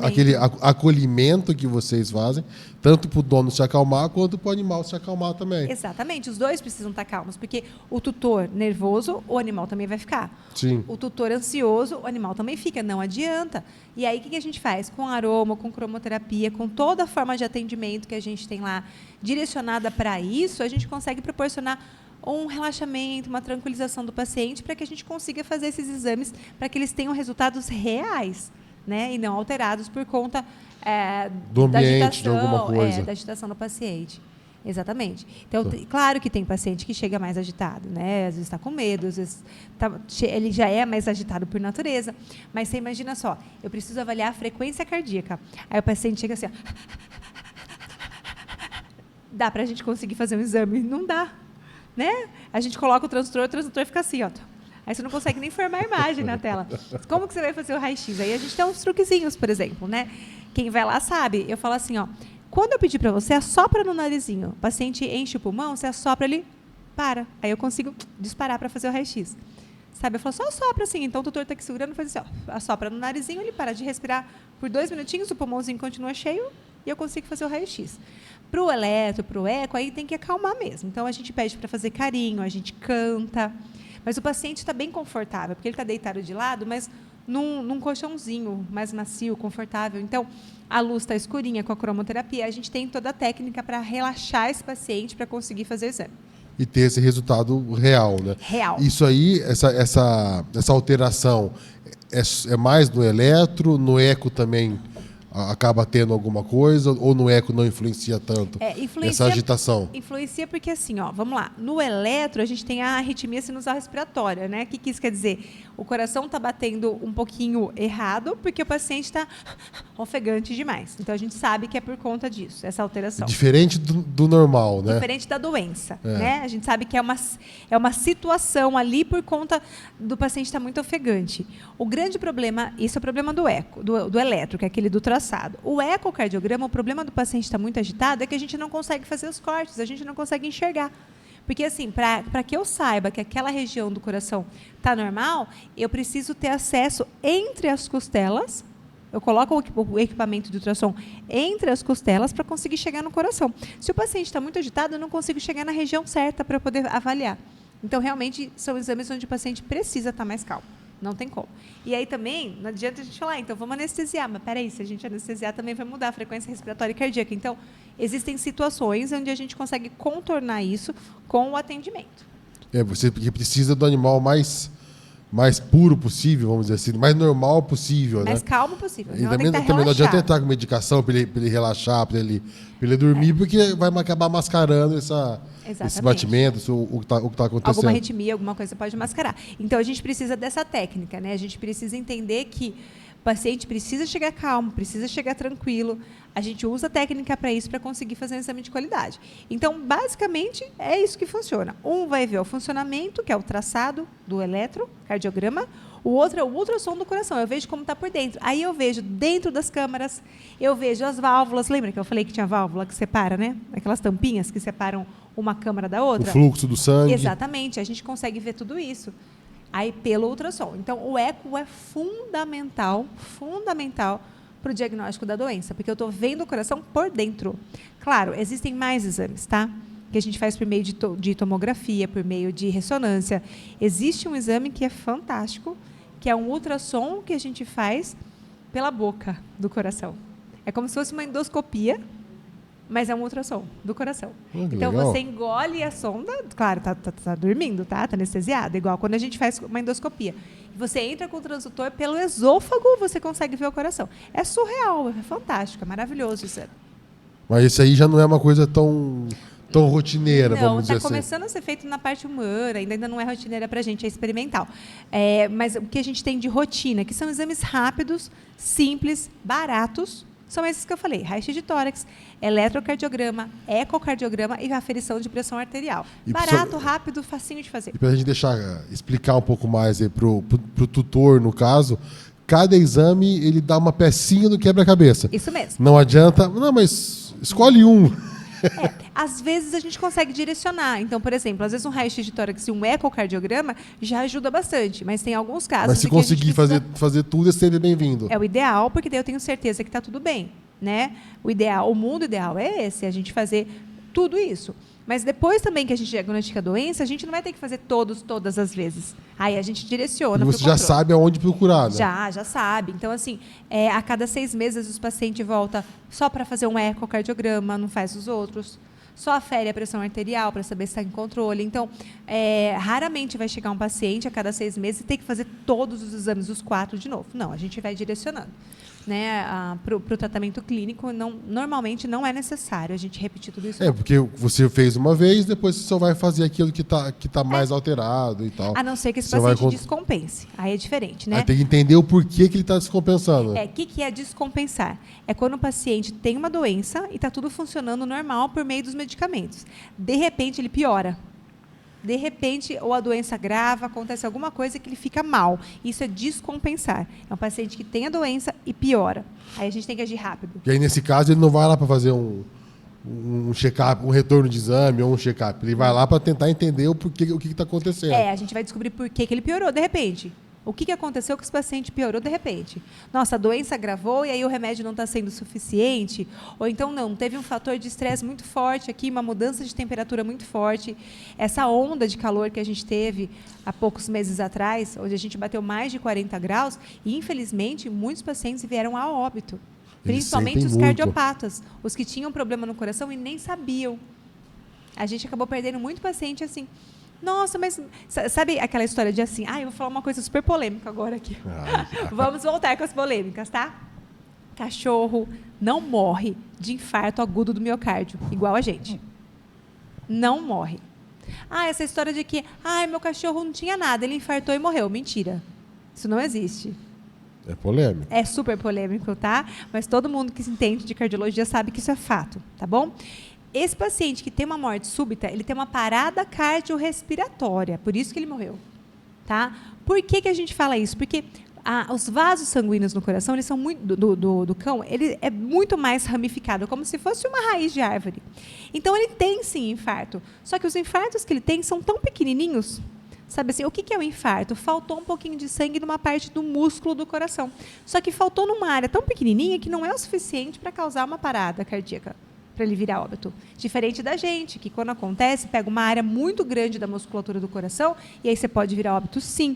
Aquele acolhimento que vocês fazem, tanto para o dono se acalmar, quanto para o animal se acalmar também. Exatamente, os dois precisam estar calmos, porque o tutor nervoso, o animal também vai ficar. Sim. O tutor ansioso, o animal também fica, não adianta. E aí, o que a gente faz? Com aroma, com cromoterapia, com toda a forma de atendimento que a gente tem lá, direcionada para isso, a gente consegue proporcionar um relaxamento, uma tranquilização do paciente, para que a gente consiga fazer esses exames, para que eles tenham resultados reais, né, e não alterados por conta do ambiente, da agitação, de alguma coisa. Da agitação do paciente. Exatamente. Então, claro que tem paciente que chega mais agitado, né? Às vezes está com medo, às vezes ele já é mais agitado por natureza. Mas você imagina só, eu preciso avaliar a frequência cardíaca. Aí o paciente chega assim, ó, dá para a gente conseguir fazer um exame? Não dá. Né? A gente coloca o transdutor fica assim, ó. Aí você não consegue nem formar a imagem na tela. Como que você vai fazer o raio-x? Aí a gente tem uns truquezinhos, por exemplo, né? Quem vai lá sabe. Eu falo assim, ó, quando eu pedir para você, assopra no narizinho. O paciente enche o pulmão, você assopra, ele para. Aí eu consigo disparar para fazer o raio-x. Sabe? Eu falo, só assopra assim. Então o tutor está aqui segurando, faz assim, ó, assopra no narizinho, ele para de respirar por 2 minutinhos, o pulmãozinho continua cheio e eu consigo fazer o raio-x. Para o eletro, para o eco, aí tem que acalmar mesmo. Então, a gente pede para fazer carinho, a gente canta. Mas o paciente está bem confortável, porque ele está deitado de lado, mas num colchãozinho mais macio, confortável. Então, a luz está escurinha com a cromoterapia. A gente tem toda a técnica para relaxar esse paciente para conseguir fazer o exame. E ter esse resultado real, né? Real. Isso aí, essa alteração é mais no eletro, no eco também acaba tendo alguma coisa, ou no eco não influencia tanto essa agitação? Influencia porque, assim, ó, vamos lá, no eletro a gente tem a arritmia sinusal respiratória, né? O que isso quer dizer? O coração está batendo um pouquinho errado porque o paciente está ofegante demais. Então, a gente sabe que é por conta disso, essa alteração. Diferente do normal, né? Diferente da doença, né? A gente sabe que é uma situação ali por conta do paciente estar muito ofegante. O grande problema, isso é o problema do eco, do eletro, que é aquele do traçado. O ecocardiograma, o problema do paciente estar muito agitado é que a gente não consegue fazer os cortes, a gente não consegue enxergar. Porque, assim, para que eu saiba que aquela região do coração está normal, eu preciso ter acesso entre as costelas. Eu coloco o equipamento de ultrassom entre as costelas para conseguir chegar no coração. Se o paciente está muito agitado, eu não consigo chegar na região certa para poder avaliar. Então, realmente, são exames onde o paciente precisa estar mais calmo. Não tem como. E aí também, não adianta a gente falar, então vamos anestesiar. Mas peraí, se a gente anestesiar, também vai mudar a frequência respiratória e cardíaca. Então, existem situações onde a gente consegue contornar isso com o atendimento. Você precisa do animal mais puro possível, vamos dizer assim, mais normal possível, mais né? calmo possível. E também não adianta entrar com medicação para ele relaxar, para ele dormir, porque vai acabar mascarando esse batimento, o que tá acontecendo. Alguma arritmia, alguma coisa pode mascarar. Então, a gente precisa dessa técnica, né? A gente precisa entender que o paciente precisa chegar calmo, precisa chegar tranquilo. A gente usa a técnica para isso, para conseguir fazer um exame de qualidade. Então, basicamente, é isso que funciona. Um vai ver o funcionamento, que é o traçado do eletrocardiograma. O outro é o ultrassom do coração. Eu vejo como está por dentro. Aí eu vejo dentro das câmaras, eu vejo as válvulas. Lembra que eu falei que tinha válvula que separa, né? Aquelas tampinhas que separam uma câmara da outra. O fluxo do sangue. Exatamente. A gente consegue ver tudo isso. Aí, pelo ultrassom. Então, o eco é fundamental para o diagnóstico da doença, porque eu estou vendo o coração por dentro. Claro, existem mais exames, tá? Que a gente faz por meio de tomografia, por meio de ressonância. Existe um exame que é fantástico, que é um ultrassom que a gente faz pela boca do coração. É como se fosse uma endoscopia, mas é um ultrassom do coração. Então, legal. Você engole a sonda, claro, tá dormindo, tá anestesiado, igual quando a gente faz uma endoscopia. Você entra com o transdutor pelo esôfago, você consegue ver o coração. É surreal, é fantástico, é maravilhoso isso. Mas isso aí já não é uma coisa tão rotineira, vamos dizer assim. Não, está começando a ser feito na parte humana, ainda não é rotineira para a gente, é experimental. Mas o que a gente tem de rotina, que são exames rápidos, simples, baratos, são esses que eu falei: raio-x de tórax, eletrocardiograma, ecocardiograma e aferição de pressão arterial. Barato, rápido, facinho de fazer. E para a gente explicar um pouco mais para o tutor, no caso, cada exame ele dá uma pecinha do quebra-cabeça. Isso mesmo. Não adianta, não, mas escolhe um. Às vezes a gente consegue direcionar. Então, por exemplo, às vezes um raio-x de tórax e um ecocardiograma já ajuda bastante, mas tem alguns casos. Mas se conseguir fazer tudo, é sempre bem-vindo. É o ideal, porque daí eu tenho certeza que está tudo bem, né? O mundo ideal é esse, a gente fazer tudo isso. Mas depois também que a gente diagnostica a doença, a gente não vai ter que fazer todas as vezes. Aí a gente direciona. E você já sabe aonde procurar, né? Já sabe. Então, assim, a cada 6 meses os pacientes voltam só para fazer um ecocardiograma, não faz os outros. Só afere a pressão arterial para saber se está em controle. Então, raramente vai chegar um paciente a cada 6 meses e ter que fazer todos os exames, os 4 de novo. Não, a gente vai direcionando. Né, para o tratamento clínico, normalmente não é necessário a gente repetir tudo isso. Porque você fez uma vez, depois você só vai fazer aquilo que tá mais alterado e tal. A não ser que esse paciente descompense. Aí é diferente, né? Tem que entender o porquê que ele está descompensando. O que é descompensar? É quando o paciente tem uma doença e está tudo funcionando normal por meio dos medicamentos. De repente, ele piora. De repente, ou a doença grava, acontece alguma coisa que ele fica mal. Isso é descompensar. É um paciente que tem a doença e piora. Aí a gente tem que agir rápido. E aí, nesse caso, ele não vai lá para fazer um check-up, um retorno de exame ou um check-up. Ele vai lá para tentar entender o que está acontecendo. A gente vai descobrir por que ele piorou de repente. O que aconteceu que esse paciente piorou de repente? Nossa, a doença agravou e aí o remédio não está sendo suficiente? Ou então não, teve um fator de estresse muito forte aqui, uma mudança de temperatura muito forte. Essa onda de calor que a gente teve há poucos meses atrás, onde a gente bateu mais de 40 graus, e infelizmente muitos pacientes vieram a óbito. Principalmente os cardiopatas, os que tinham problema no coração e nem sabiam. A gente acabou perdendo muito paciente assim. Nossa, mas sabe aquela história de assim, eu vou falar uma coisa super polêmica agora aqui. Vamos voltar com as polêmicas, tá? Cachorro não morre de infarto agudo do miocárdio, igual a gente. Não morre. Essa história de que meu cachorro não tinha nada, ele infartou e morreu. Mentira. Isso não existe. É polêmico. É super polêmico, tá? Mas todo mundo que se entende de cardiologia sabe que isso é fato, tá bom? Esse paciente que tem uma morte súbita, ele tem uma parada cardiorrespiratória, por isso que ele morreu, tá? Por que a gente fala isso? Porque os vasos sanguíneos no coração, eles são muito, do cão, ele é muito mais ramificado, como se fosse uma raiz de árvore. Então, ele tem, sim, infarto. Só que os infartos que ele tem são tão pequenininhos. Sabe assim, o que é o infarto? Faltou um pouquinho de sangue numa parte do músculo do coração. Só que faltou numa área tão pequenininha que não é o suficiente para causar uma parada cardíaca, para ele virar óbito. Diferente da gente, que quando acontece, pega uma área muito grande da musculatura do coração e aí você pode virar óbito, sim.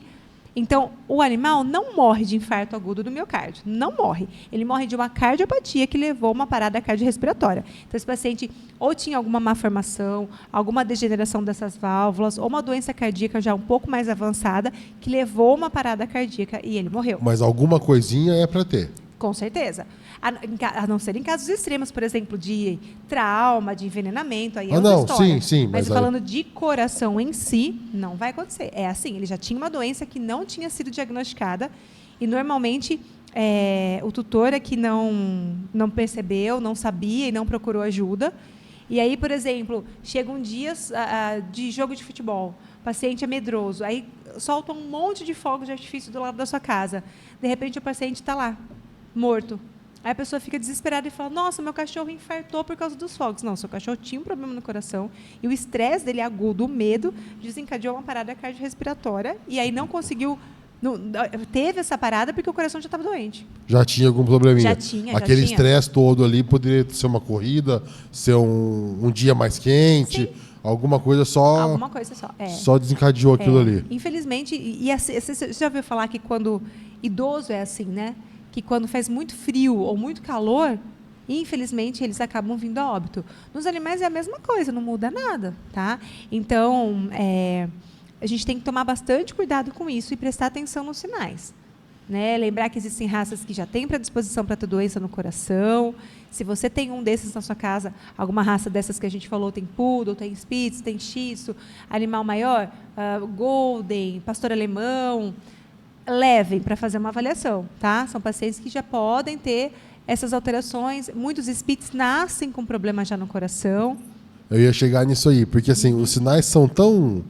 Então, o animal não morre de infarto agudo do miocárdio. Não morre. Ele morre de uma cardiopatia que levou a uma parada cardiorrespiratória. Então, esse paciente ou tinha alguma malformação, alguma degeneração dessas válvulas, ou uma doença cardíaca já um pouco mais avançada, que levou a uma parada cardíaca e ele morreu. Mas alguma coisinha é para ter. Com certeza. A não ser em casos extremos, por exemplo, de trauma, de envenenamento, aí é outra história. Sim. Mas falando de coração em si, não vai acontecer. É assim, ele já tinha uma doença que não tinha sido diagnosticada e, normalmente, o tutor é que não percebeu, não sabia e não procurou ajuda. E aí, por exemplo, chegam dias de jogo de futebol, o paciente é medroso, aí solta um monte de fogos de artifício do lado da sua casa. De repente, o paciente está lá, morto. Aí a pessoa fica desesperada e fala, nossa, meu cachorro infartou por causa dos fogos. Não, seu cachorro tinha um problema no coração e o estresse dele agudo, o medo, desencadeou uma parada cardiorrespiratória e aí não conseguiu, teve essa parada porque o coração já estava doente. Já tinha algum probleminha? Já tinha. Aquele estresse todo ali poderia ser uma corrida, ser um dia mais quente, sim. Alguma coisa só desencadeou aquilo ali. Infelizmente, você já ouviu falar que quando idoso é assim, né? Que quando faz muito frio ou muito calor, infelizmente, eles acabam vindo a óbito. Nos animais é a mesma coisa, não muda nada, tá? Então, a gente tem que tomar bastante cuidado com isso e prestar atenção nos sinais. Né? Lembrar que existem raças que já têm predisposição para ter doença no coração. Se você tem um desses na sua casa, alguma raça dessas que a gente falou, tem Poodle, tem Spitz, tem Shih Tzu, animal maior, Golden, pastor alemão, levem para fazer uma avaliação, tá? São pacientes que já podem ter essas alterações. Muitos Spitz nascem com problema já no coração. Eu ia chegar nisso aí, porque assim, os sinais são tão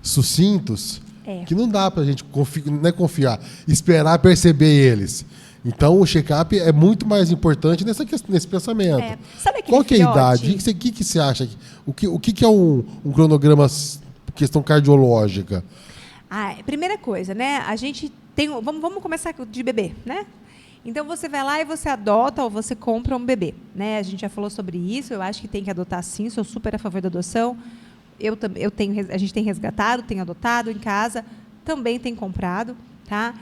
sucintos que não dá para a gente confiar, esperar perceber eles. Então, o check-up é muito mais importante nesse pensamento. Sabe qual que é a idade? O que você acha? O que é um cronograma, questão cardiológica? Primeira coisa, né? A gente tem. Vamos começar de bebê, né? Então você vai lá e você adota ou você compra um bebê, né? A gente já falou sobre isso. Eu acho que tem que adotar, sim. Sou super a favor da adoção. A gente tem resgatado, tem adotado em casa, também tem comprado, tá?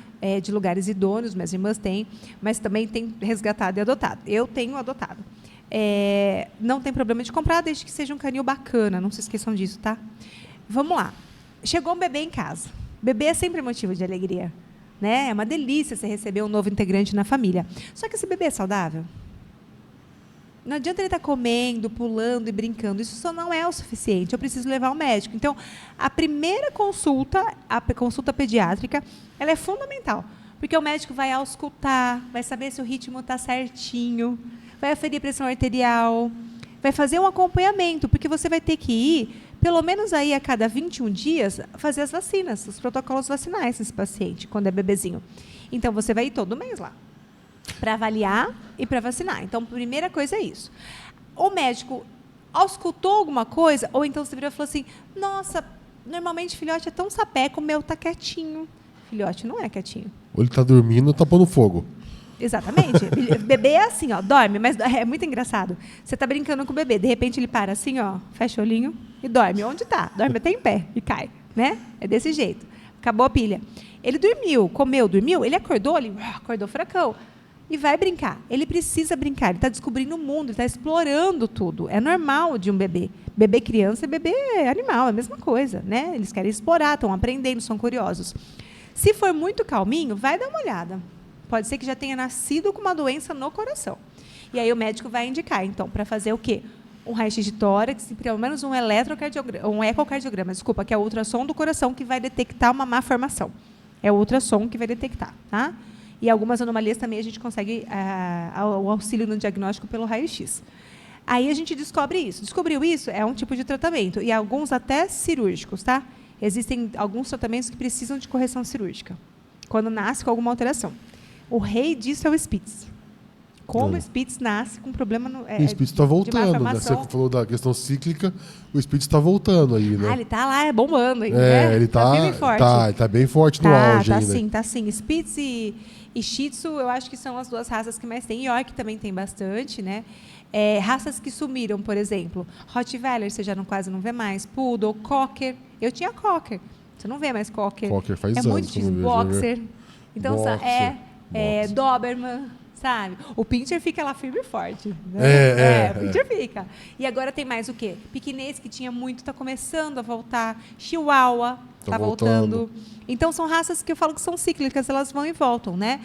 De lugares idôneos, minhas irmãs têm, mas também tem resgatado e adotado. Eu tenho adotado. Não tem problema de comprar, desde que seja um canil bacana. Não se esqueçam disso, tá? Vamos lá. Chegou um bebê em casa. Bebê é sempre motivo de alegria, né? É uma delícia você receber um novo integrante na família. Só que esse bebê é saudável? Não adianta ele estar comendo, pulando e brincando. Isso só não é o suficiente. Eu preciso levar ao médico. Então, a primeira consulta, a consulta pediátrica, ela é fundamental. Porque o médico vai auscultar, vai saber se o ritmo está certinho, vai aferir a pressão arterial, vai fazer um acompanhamento, porque você vai ter que ir, pelo menos aí a cada 21 dias, fazer as vacinas, os protocolos vacinais nesse paciente, quando é bebezinho. Então, você vai ir todo mês lá, para avaliar e para vacinar. Então, a primeira coisa é isso. O médico auscultou alguma coisa, ou então você virou e falou assim, nossa, normalmente filhote é tão sapeco, o meu está quietinho. Filhote não é quietinho. Ou ele está dormindo ou está pondo fogo. Exatamente. Bebê é assim, ó, dorme, mas é muito engraçado. Você está brincando com o bebê, de repente ele para assim, ó, fecha o olhinho e dorme. Onde está? Dorme até em pé e cai, né? É desse jeito. Acabou a pilha. Ele dormiu, comeu, dormiu, ele acordou fracão e vai brincar. Ele precisa brincar, ele está descobrindo o mundo, ele está explorando tudo. É normal de um bebê. Bebê criança e bebê animal, é a mesma coisa, né? Eles querem explorar, estão aprendendo, são curiosos. Se for muito calminho, vai dar uma olhada. Pode ser que já tenha nascido com uma doença no coração. E aí o médico vai indicar, então, para fazer o quê? Um raio-x de tórax e pelo menos um ecocardiograma, desculpa, que é o ultrassom do coração que vai detectar uma má formação. É o ultrassom que vai detectar, tá? E algumas anomalias também a gente consegue o auxílio no diagnóstico pelo raio-x. Aí a gente descobre isso. Descobriu isso, é um tipo de tratamento. E alguns até cirúrgicos, tá? Existem alguns tratamentos que precisam de correção cirúrgica, quando nasce com alguma alteração. O rei disso é o Spitz. Como o Spitz nasce com problema o Spitz está voltando, né? Você falou da questão cíclica, o Spitz está voltando aí, né? Ele está lá, bombando ainda, né? Ele está bem forte. Tá bem forte no auge ainda. Tá sim. Spitz e Shih Tzu, eu acho que são as duas raças que mais tem. York também tem bastante, né? Raças que sumiram, por exemplo, Rottweiler, você já quase não vê mais. Poodle, Cocker. Eu tinha Cocker. Você não vê mais Cocker. Cocker faz anos. É muito difícil. Boxer. Então, Doberman. Sabe? O Pinscher fica lá firme e forte. Né? O Pinscher fica. E agora tem mais o quê? Piquinês, que tinha muito, está começando a voltar. Chihuahua está voltando. Então, são raças que eu falo que são cíclicas, elas vão e voltam, né?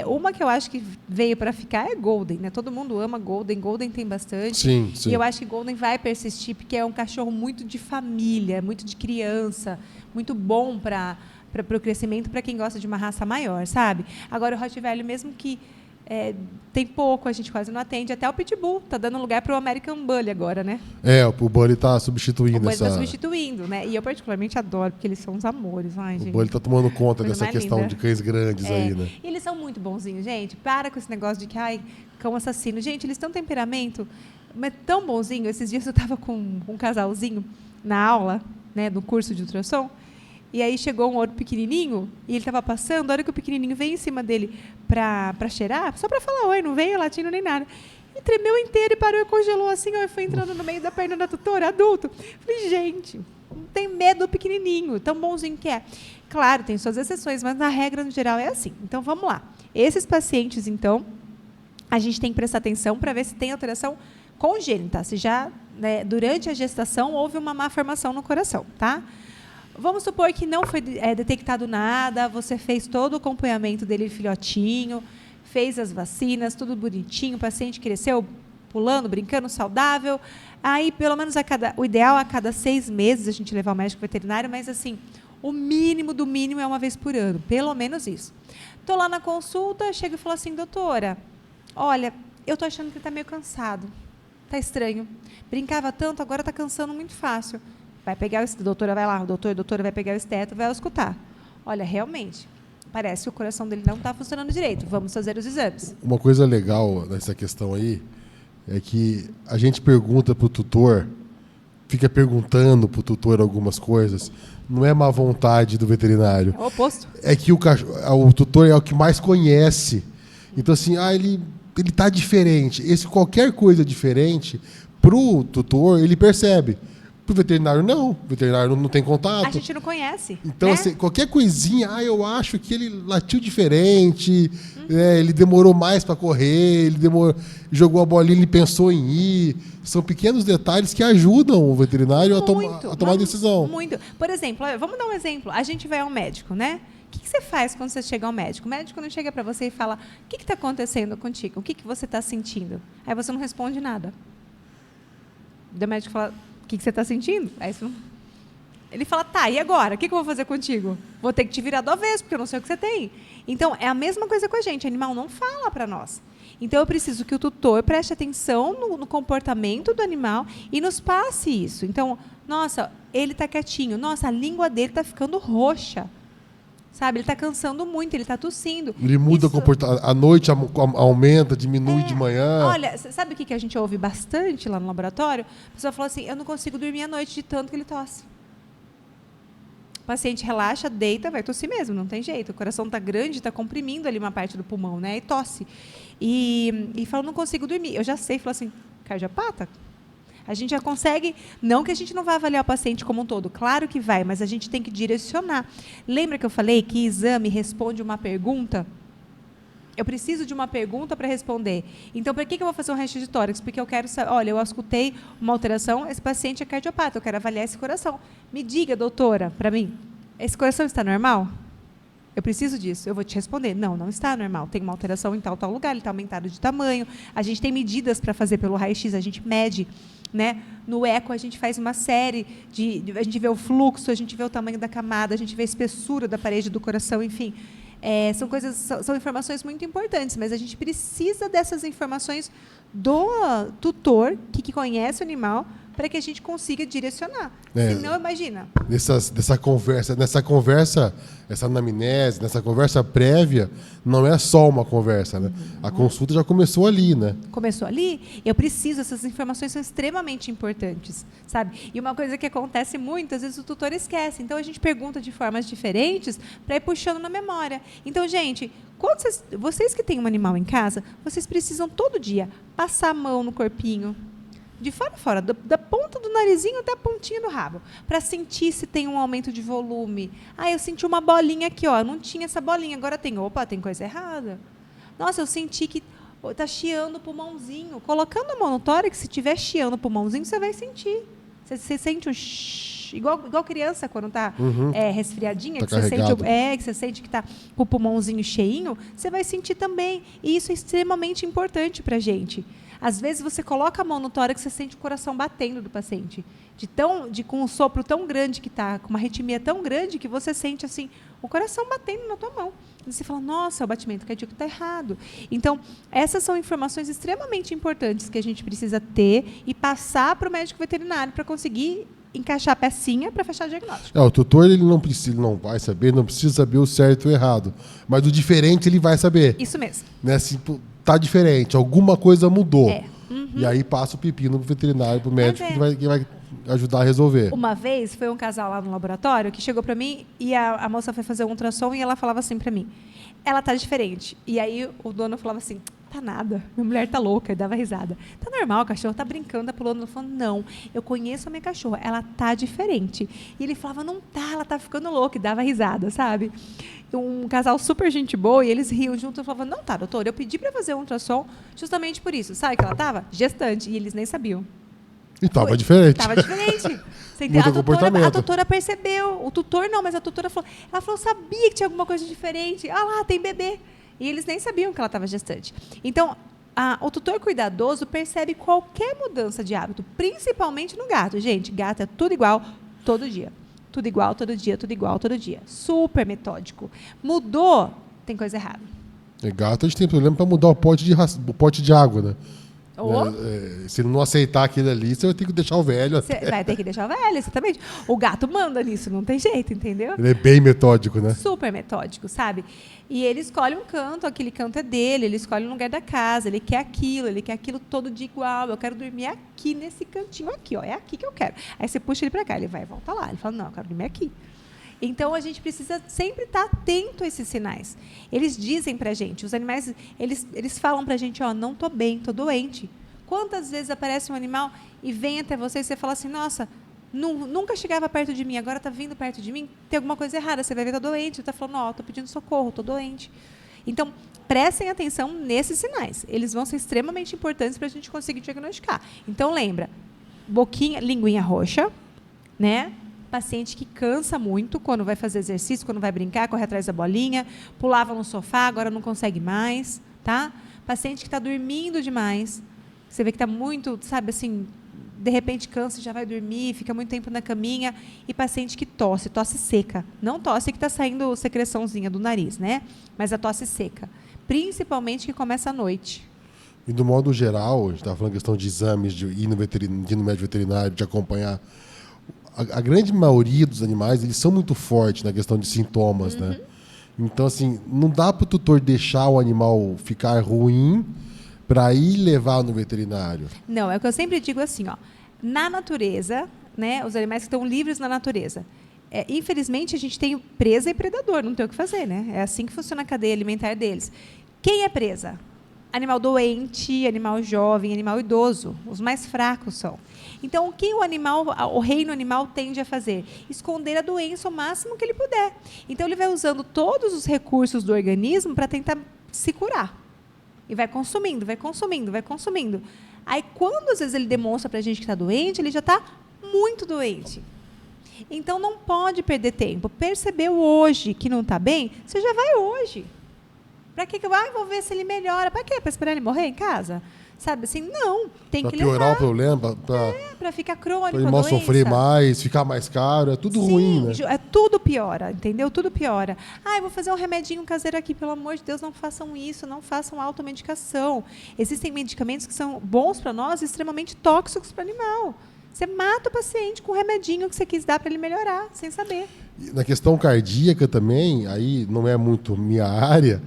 Uma que eu acho que veio para ficar é Golden, né? Todo mundo ama Golden. Golden tem bastante. Sim. E eu acho que Golden vai persistir, porque é um cachorro muito de família, muito de criança, muito bom para o crescimento, para quem gosta de uma raça maior, sabe? Agora, o Rottweiler, mesmo que tem pouco, a gente quase não atende. Até o Pitbull está dando lugar para o American Bully agora, né? O Bully está substituindo. O Bully está substituindo, né? E eu particularmente adoro, porque eles são uns amores. Ai, gente. O Bully está tomando conta dessa questão de cães grandes aí, né? E eles são muito bonzinhos, gente. Para com esse negócio de que, cão assassino. Gente, eles têm um temperamento, mas tão bonzinho. Esses dias eu estava com um casalzinho na aula, né, do curso de ultrassom. E aí chegou um outro pequenininho, e ele estava passando, a hora que o pequenininho veio em cima dele para cheirar, só para falar oi, não veio latindo nem nada. E tremeu inteiro e parou e congelou assim, e foi entrando no meio da perna da tutora, adulto. Falei, gente, não tem medo do pequenininho, tão bonzinho que é. Claro, tem suas exceções, mas na regra, no geral, é assim. Então, vamos lá. Esses pacientes, então, a gente tem que prestar atenção para ver se tem alteração congênita, se já, né, durante a gestação, houve uma má formação no coração, tá? Vamos supor que não foi detectado nada, você fez todo o acompanhamento dele, filhotinho, fez as vacinas, tudo bonitinho, o paciente cresceu pulando, brincando, saudável. Aí, pelo menos, o ideal a cada 6 meses a gente levar ao médico veterinário, mas, assim, o mínimo do mínimo é uma vez por ano, pelo menos isso. Estou lá na consulta, chego e falo assim, doutora, olha, eu estou achando que ele está meio cansado, está estranho. Brincava tanto, agora está cansando muito fácil. Vai pegar o doutora vai lá, a doutora vai pegar o esteto, vai escutar. Olha, realmente, parece que o coração dele não está funcionando direito. Vamos fazer os exames. Uma coisa legal nessa questão aí é que a gente pergunta para o tutor, fica perguntando para o tutor algumas coisas, não é má vontade do veterinário. É o oposto. É que o tutor é o que mais conhece. Então, assim, ele está diferente. Qualquer coisa diferente, para o tutor, ele percebe. Para o veterinário, não. O veterinário não tem contato. A gente não conhece. Então, né? assim, qualquer coisinha, eu acho que ele latiu diferente, ele demorou mais para correr, jogou a bolinha, ele pensou em ir. São pequenos detalhes que ajudam o veterinário a tomar decisão. Muito. Por exemplo, vamos dar um exemplo. A gente vai ao médico, né? O que você faz quando você chega ao médico? O médico não chega para você e fala, o que está acontecendo contigo? O que você está sentindo? Aí você não responde nada. O médico fala... O que você está sentindo? Aí ele fala, tá, e agora? O que eu vou fazer contigo? Vou ter que te virar do avesso, porque eu não sei o que você tem. Então, é a mesma coisa com a gente. O animal não fala para nós. Então, eu preciso que o tutor preste atenção no comportamento do animal e nos passe isso. Então, nossa, ele está quietinho. Nossa, a língua dele está ficando roxa. Sabe? Ele está cansando muito, ele está tossindo. Ele muda o comportamento. À noite aumenta, diminui de manhã. Olha, sabe o que a gente ouve bastante lá no laboratório? A pessoa falou assim, eu não consigo dormir à noite de tanto que ele tosse. O paciente relaxa, deita, vai tossir mesmo, não tem jeito. O coração está grande, está comprimindo ali uma parte do pulmão, né? E tosse. E fala, não consigo dormir. Eu já sei, fala assim, cardiopata? A gente já consegue, não que a gente não vá avaliar o paciente como um todo, claro que vai, mas a gente tem que direcionar. Lembra que eu falei que exame responde uma pergunta? Eu preciso de uma pergunta para responder. Então, para que eu vou fazer um raio-x de tórax? Porque eu quero saber, olha, eu escutei uma alteração, esse paciente é cardiopata, eu quero avaliar esse coração. Me diga, doutora, para mim, esse coração está normal? Eu preciso disso. Eu vou te responder. Não, não está normal. Tem uma alteração em tal lugar, ele está aumentado de tamanho. A gente tem medidas para fazer pelo raio-x, a gente mede. Né? No eco, a gente faz uma série a gente vê o fluxo, a gente vê o tamanho da camada, a gente vê a espessura da parede do coração, enfim. São informações muito importantes, mas a gente precisa dessas informações do tutor, que conhece o animal, para que a gente consiga direcionar. Senão, imagina. Nessa conversa, essa anamnese, nessa conversa prévia, não é só uma conversa, né? A consulta já começou ali, né? Começou ali. Essas informações são extremamente importantes, sabe? E uma coisa que acontece muito, às vezes o tutor esquece. Então, a gente pergunta de formas diferentes para ir puxando na memória. Então, gente, vocês que têm um animal em casa, vocês precisam todo dia passar a mão no corpinho, de fora a fora, da ponta do narizinho até a pontinha do rabo, para sentir se tem um aumento de volume. Eu senti uma bolinha aqui, ó, não tinha essa bolinha, agora tem. Opa, tem coisa errada. Nossa, eu senti que está chiando o pulmãozinho. Colocando a mão no tórax, se estiver chiando o pulmãozinho, você vai sentir. Você sente um shhh, igual criança quando está resfriadinha, tá que você carregado. que você sente que está com o pulmãozinho cheinho, você vai sentir também. E isso é extremamente importante para a gente. Às vezes você coloca a mão no tórax e você sente o coração batendo do paciente. Com um sopro tão grande que está, com uma arritmia tão grande que você sente assim, o coração batendo na tua mão. E você fala, nossa, o batimento cardíaco está errado. Então, essas são informações extremamente importantes que a gente precisa ter e passar para o médico veterinário para conseguir encaixar a pecinha para fechar o diagnóstico. O tutor ele não precisa saber o certo e o errado. Mas o diferente ele vai saber. Isso mesmo. Né? Assim, tá diferente, alguma coisa mudou. Uhum. E aí passa o pepino pro veterinário, pro médico, que vai ajudar a resolver. Uma vez, foi um casal lá no laboratório que chegou para mim e a moça foi fazer um ultrassom e ela falava assim para mim, ela tá diferente. E aí o dono falava assim, tá nada, minha mulher tá louca, e dava risada. Tá normal, o cachorro tá brincando, tá pulando. Ele falou, não, eu conheço a minha cachorra, ela tá diferente. E ele falava, não tá, ela tá ficando louca, e dava risada, sabe? Um casal super gente boa, e eles riam junto, eu falava, não tá, doutor, eu pedi para fazer um ultrassom justamente por isso. Sabe que ela tava? Gestante, e eles nem sabiam. E tava diferente. Tava diferente. A doutora percebeu. O tutor não, mas a doutora falou. Ela falou, sabia que tinha alguma coisa diferente. Ah lá, tem bebê. E eles nem sabiam que ela estava gestante. Então, o tutor cuidadoso percebe qualquer mudança de hábito, principalmente no gato. Gente, gato é tudo igual, todo dia. Tudo igual, todo dia, tudo igual, todo dia. Super metódico. Mudou, tem coisa errada. Gato, a gente tem problema para mudar o pote de água, né? Se não aceitar aquilo ali, você vai ter que deixar o velho. Você vai ter que deixar o velho, exatamente. O gato manda nisso, não tem jeito, entendeu? Ele é bem metódico, né? Super metódico, sabe? E ele escolhe um canto, aquele canto é dele, ele escolhe um lugar da casa, ele quer aquilo todo dia igual. Eu quero dormir aqui, nesse cantinho aqui, ó. É aqui que eu quero. Aí você puxa ele para cá, ele vai e volta lá. Ele fala, não, eu quero dormir aqui. Então, a gente precisa sempre estar atento a esses sinais. Eles dizem para a gente, os animais, eles falam para a gente, ó, não estou bem, estou doente. Quantas vezes aparece um animal e vem até você e você fala assim, nossa, nunca chegava perto de mim, agora está vindo perto de mim, tem alguma coisa errada, você vai ver, está doente, está falando, ó, estou pedindo socorro, estou doente. Então, prestem atenção nesses sinais. Eles vão ser extremamente importantes para a gente conseguir diagnosticar. Então, lembra, linguinha roxa, né? Paciente que cansa muito quando vai fazer exercício, quando vai brincar, corre atrás da bolinha, pulava no sofá, agora não consegue mais, tá? Paciente que está dormindo demais, você vê que está muito, sabe assim, de repente cansa, já vai dormir, fica muito tempo na caminha, e paciente que tosse seca, não tosse que está saindo secreçãozinha do nariz, né? Mas a tosse seca, principalmente que começa à noite. E do modo geral, a gente estava falando questão de exames, de ir no médico veterinário, de acompanhar. A grande maioria dos animais, eles são muito fortes na questão de sintomas, né? Então, assim, não dá para o tutor deixar o animal ficar ruim para ir levar no veterinário. Não, é o que eu sempre digo assim, ó. Na natureza, né, os animais que estão livres na natureza, infelizmente, a gente tem presa e predador, não tem o que fazer, né? É assim que funciona a cadeia alimentar deles. Quem é presa? Animal doente, animal jovem, animal idoso. Os mais fracos são. Então, o que o reino animal tende a fazer? Esconder a doença o máximo que ele puder. Então, ele vai usando todos os recursos do organismo para tentar se curar. E vai consumindo, vai consumindo, vai consumindo. Aí, quando às vezes ele demonstra para a gente que está doente, ele já está muito doente. Então, não pode perder tempo. Percebeu hoje que não está bem, você já vai hoje. Para que eu vou ver se ele melhora? Para quê? Para esperar ele morrer em casa? Sabe assim? Não, tem que levar. Para piorar o problema, para ficar crônico, para o irmão sofrer mais, ficar mais caro, é tudo ruim, né? É tudo piora, entendeu? Tudo piora. Eu vou fazer um remedinho caseiro aqui, pelo amor de Deus, não façam isso, não façam automedicação. Existem medicamentos que são bons para nós e extremamente tóxicos para o animal. Você mata o paciente com o remedinho que você quis dar para ele melhorar, sem saber. Na questão cardíaca também, aí não é muito minha área,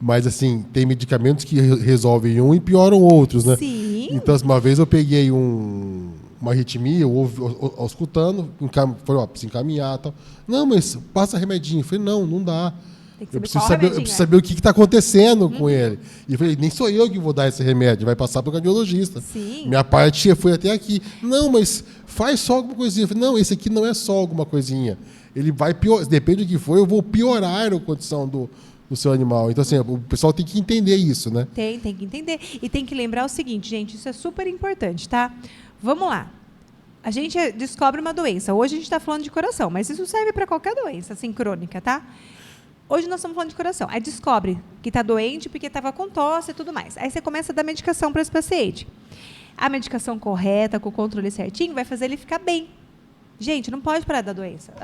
mas assim, tem medicamentos que resolvem um e pioram outros, né? Sim. Então, uma vez eu peguei uma arritmia, eu escutando, falei, precisa encaminhar e tal. Não, mas passa remedinho. Eu falei, não dá. Eu preciso saber o que está acontecendo com ele. E eu falei, nem sou eu que vou dar esse remédio, vai passar para o cardiologista. Sim. Minha parte foi até aqui. Não, mas faz só alguma coisinha. Eu falei, não, esse aqui não é só alguma coisinha. Ele vai piorar, depende do que for, eu vou piorar a condição do seu animal. Então, assim, o pessoal tem que entender isso, né? Tem que entender. E tem que lembrar o seguinte, gente, isso é super importante, tá? Vamos lá. A gente descobre uma doença. Hoje a gente está falando de coração, mas isso serve para qualquer doença, assim, crônica, tá? Hoje nós estamos falando de coração. Aí descobre que está doente porque estava com tosse e tudo mais. Aí você começa a dar medicação para esse paciente. A medicação correta, com o controle certinho, vai fazer ele ficar bem. Gente, não pode parar da doença.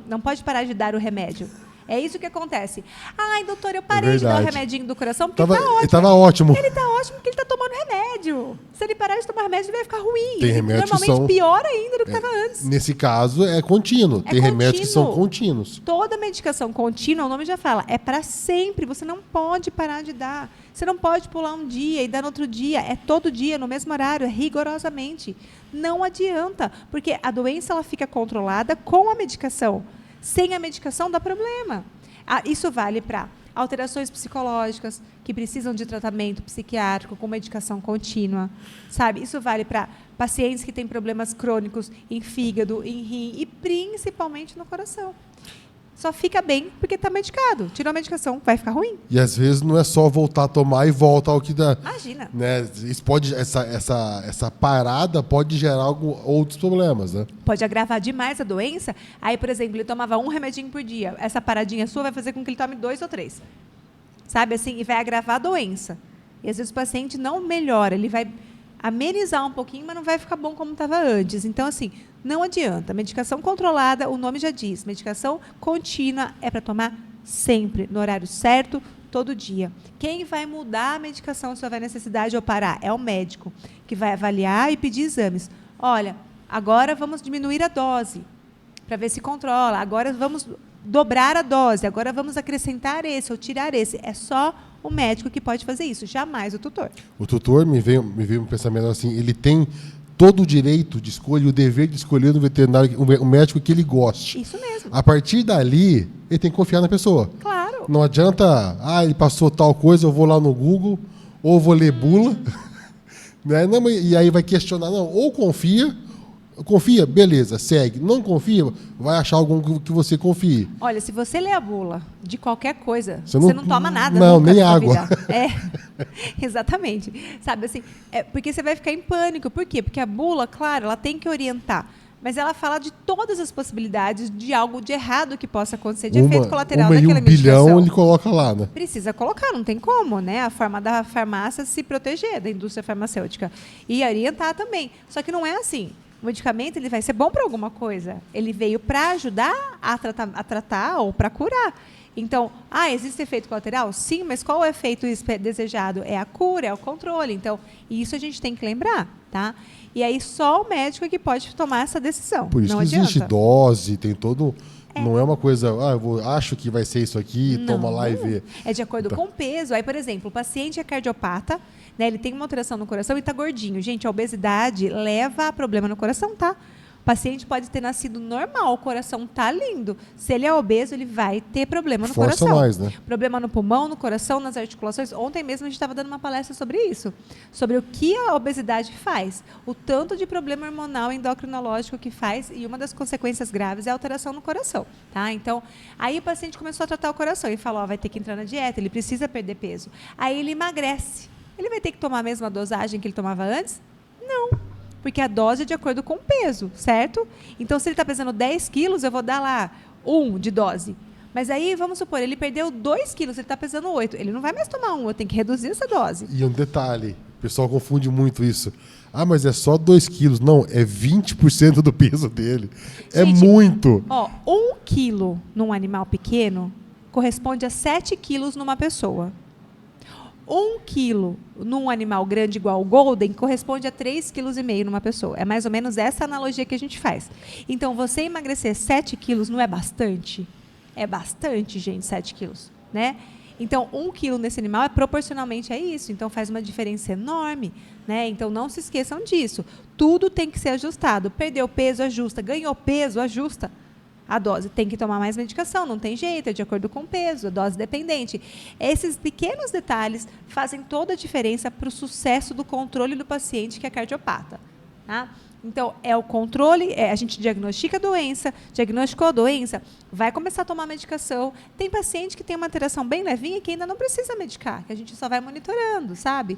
Não pode parar de dar o remédio. É isso que acontece. Ai, doutor, eu parei de dar o remedinho do coração porque ele estava ótimo. Ele está ótimo porque ele está tomando remédio. Se ele parar de tomar remédio, ele vai ficar ruim. Tem remédios normalmente pior ainda do que estava antes. Nesse caso, é contínuo. Tem remédios que são contínuos. Toda medicação contínua, o nome já fala, é para sempre. Você não pode parar de dar. Você não pode pular um dia e dar no outro dia. É todo dia, no mesmo horário, rigorosamente. Não adianta, porque a doença ela fica controlada com a medicação. Sem a medicação dá problema. Isso vale para alterações psicológicas que precisam de tratamento psiquiátrico com medicação contínua, sabe? Isso vale para pacientes que têm problemas crônicos em fígado, em rim e principalmente no coração. Só fica bem porque está medicado. Tirou a medicação, vai ficar ruim. E às vezes não é só voltar a tomar e volta ao que dá. Imagina. Né? Isso pode, essa parada pode gerar outros problemas, né? Pode agravar demais a doença. Aí, por exemplo, ele tomava um remedinho por dia. Essa paradinha sua vai fazer com que ele tome 2 ou 3. Sabe assim? E vai agravar a doença. E às vezes o paciente não melhora. Ele vai amenizar um pouquinho, mas não vai ficar bom como estava antes. Então, assim, não adianta. Medicação controlada, o nome já diz. Medicação contínua é para tomar sempre, no horário certo, todo dia. Quem vai mudar a medicação se houver necessidade ou parar? É o médico, que vai avaliar e pedir exames. Olha, agora vamos diminuir a dose, para ver se controla. Agora vamos dobrar a dose. Agora vamos acrescentar esse ou tirar esse. É só o médico que pode fazer isso, jamais o tutor. O tutor, me veio um pensamento assim, ele tem todo o direito de escolha, o dever de escolher no veterinário, um médico que ele goste. Isso mesmo. A partir dali, ele tem que confiar na pessoa. Claro. Não adianta, ele passou tal coisa, eu vou lá no Google, ou vou ler bula, né? Não, e aí vai questionar, não, ou confia, beleza, segue. Não confia, vai achar algum que você confie. Olha, se você lê a bula de qualquer coisa, você não toma nada. Não, nem água. Exatamente. Sabe assim, porque você vai ficar em pânico. Por quê? Porque a bula, claro, ela tem que orientar. Mas ela fala de todas as possibilidades de algo de errado que possa acontecer, de efeito colateral daquela medicação. 1 bilhão ele coloca lá, né? Precisa colocar, não tem como, né? A forma da farmácia se proteger, da indústria farmacêutica. E orientar também. Só que não é assim. O medicamento ele vai ser bom para alguma coisa. Ele veio para ajudar a tratar ou para curar. Então, existe efeito colateral? Sim, mas qual é o efeito desejado? É a cura, é o controle. Então, isso a gente tem que lembrar, tá? E aí só o médico é que pode tomar essa decisão. Por isso não que adianta. Existe dose, tem todo... Não é uma coisa, acho que vai ser isso aqui, toma lá e vê. É de acordo com o peso. Aí, por exemplo, o paciente é cardiopata, né, ele tem uma alteração no coração e está gordinho. Gente, a obesidade leva a problema no coração, tá? O paciente pode ter nascido normal, o coração tá lindo. Se ele é obeso, ele vai ter problema no coração. Força mais, né? Problema no pulmão, no coração, nas articulações. Ontem mesmo a gente estava dando uma palestra sobre isso. Sobre o que a obesidade faz. O tanto de problema hormonal endocrinológico que faz. E uma das consequências graves é a alteração no coração. Tá? Então, aí o paciente começou a tratar o coração. E falou, vai ter que entrar na dieta, ele precisa perder peso. Aí ele emagrece. Ele vai ter que tomar a mesma dosagem que ele tomava antes? Não. Porque a dose é de acordo com o peso, certo? Então, se ele está pesando 10 quilos, eu vou dar lá 1 de dose. Mas aí, vamos supor, ele perdeu 2 quilos, ele está pesando 8. Ele não vai mais tomar 1, eu tenho que reduzir essa dose. E um detalhe, o pessoal confunde muito isso. Ah, mas é só 2 quilos. Não, é 20% do peso dele. É Gente, muito. Ó, 1 quilo num animal pequeno corresponde a 7 quilos numa pessoa. 1 quilo num animal grande igual o Golden corresponde a 3,5 kg numa pessoa. É mais ou menos essa analogia que a gente faz. Então, você emagrecer 7 quilos não é bastante? É bastante, gente, 7 quilos, né? Então, 1 quilo nesse animal é proporcionalmente a isso. Então, faz uma diferença enorme, né? Então, não se esqueçam disso. Tudo tem que ser ajustado. Perdeu peso, ajusta. Ganhou peso, ajusta. A dose tem que tomar mais medicação, não tem jeito, é de acordo com o peso, a dose dependente. Esses pequenos detalhes fazem toda a diferença para o sucesso do controle do paciente que é cardiopata. Tá? Então, é o controle, a gente diagnostica a doença, diagnosticou a doença, vai começar a tomar medicação. Tem paciente que tem uma alteração bem levinha que ainda não precisa medicar, que a gente só vai monitorando, sabe?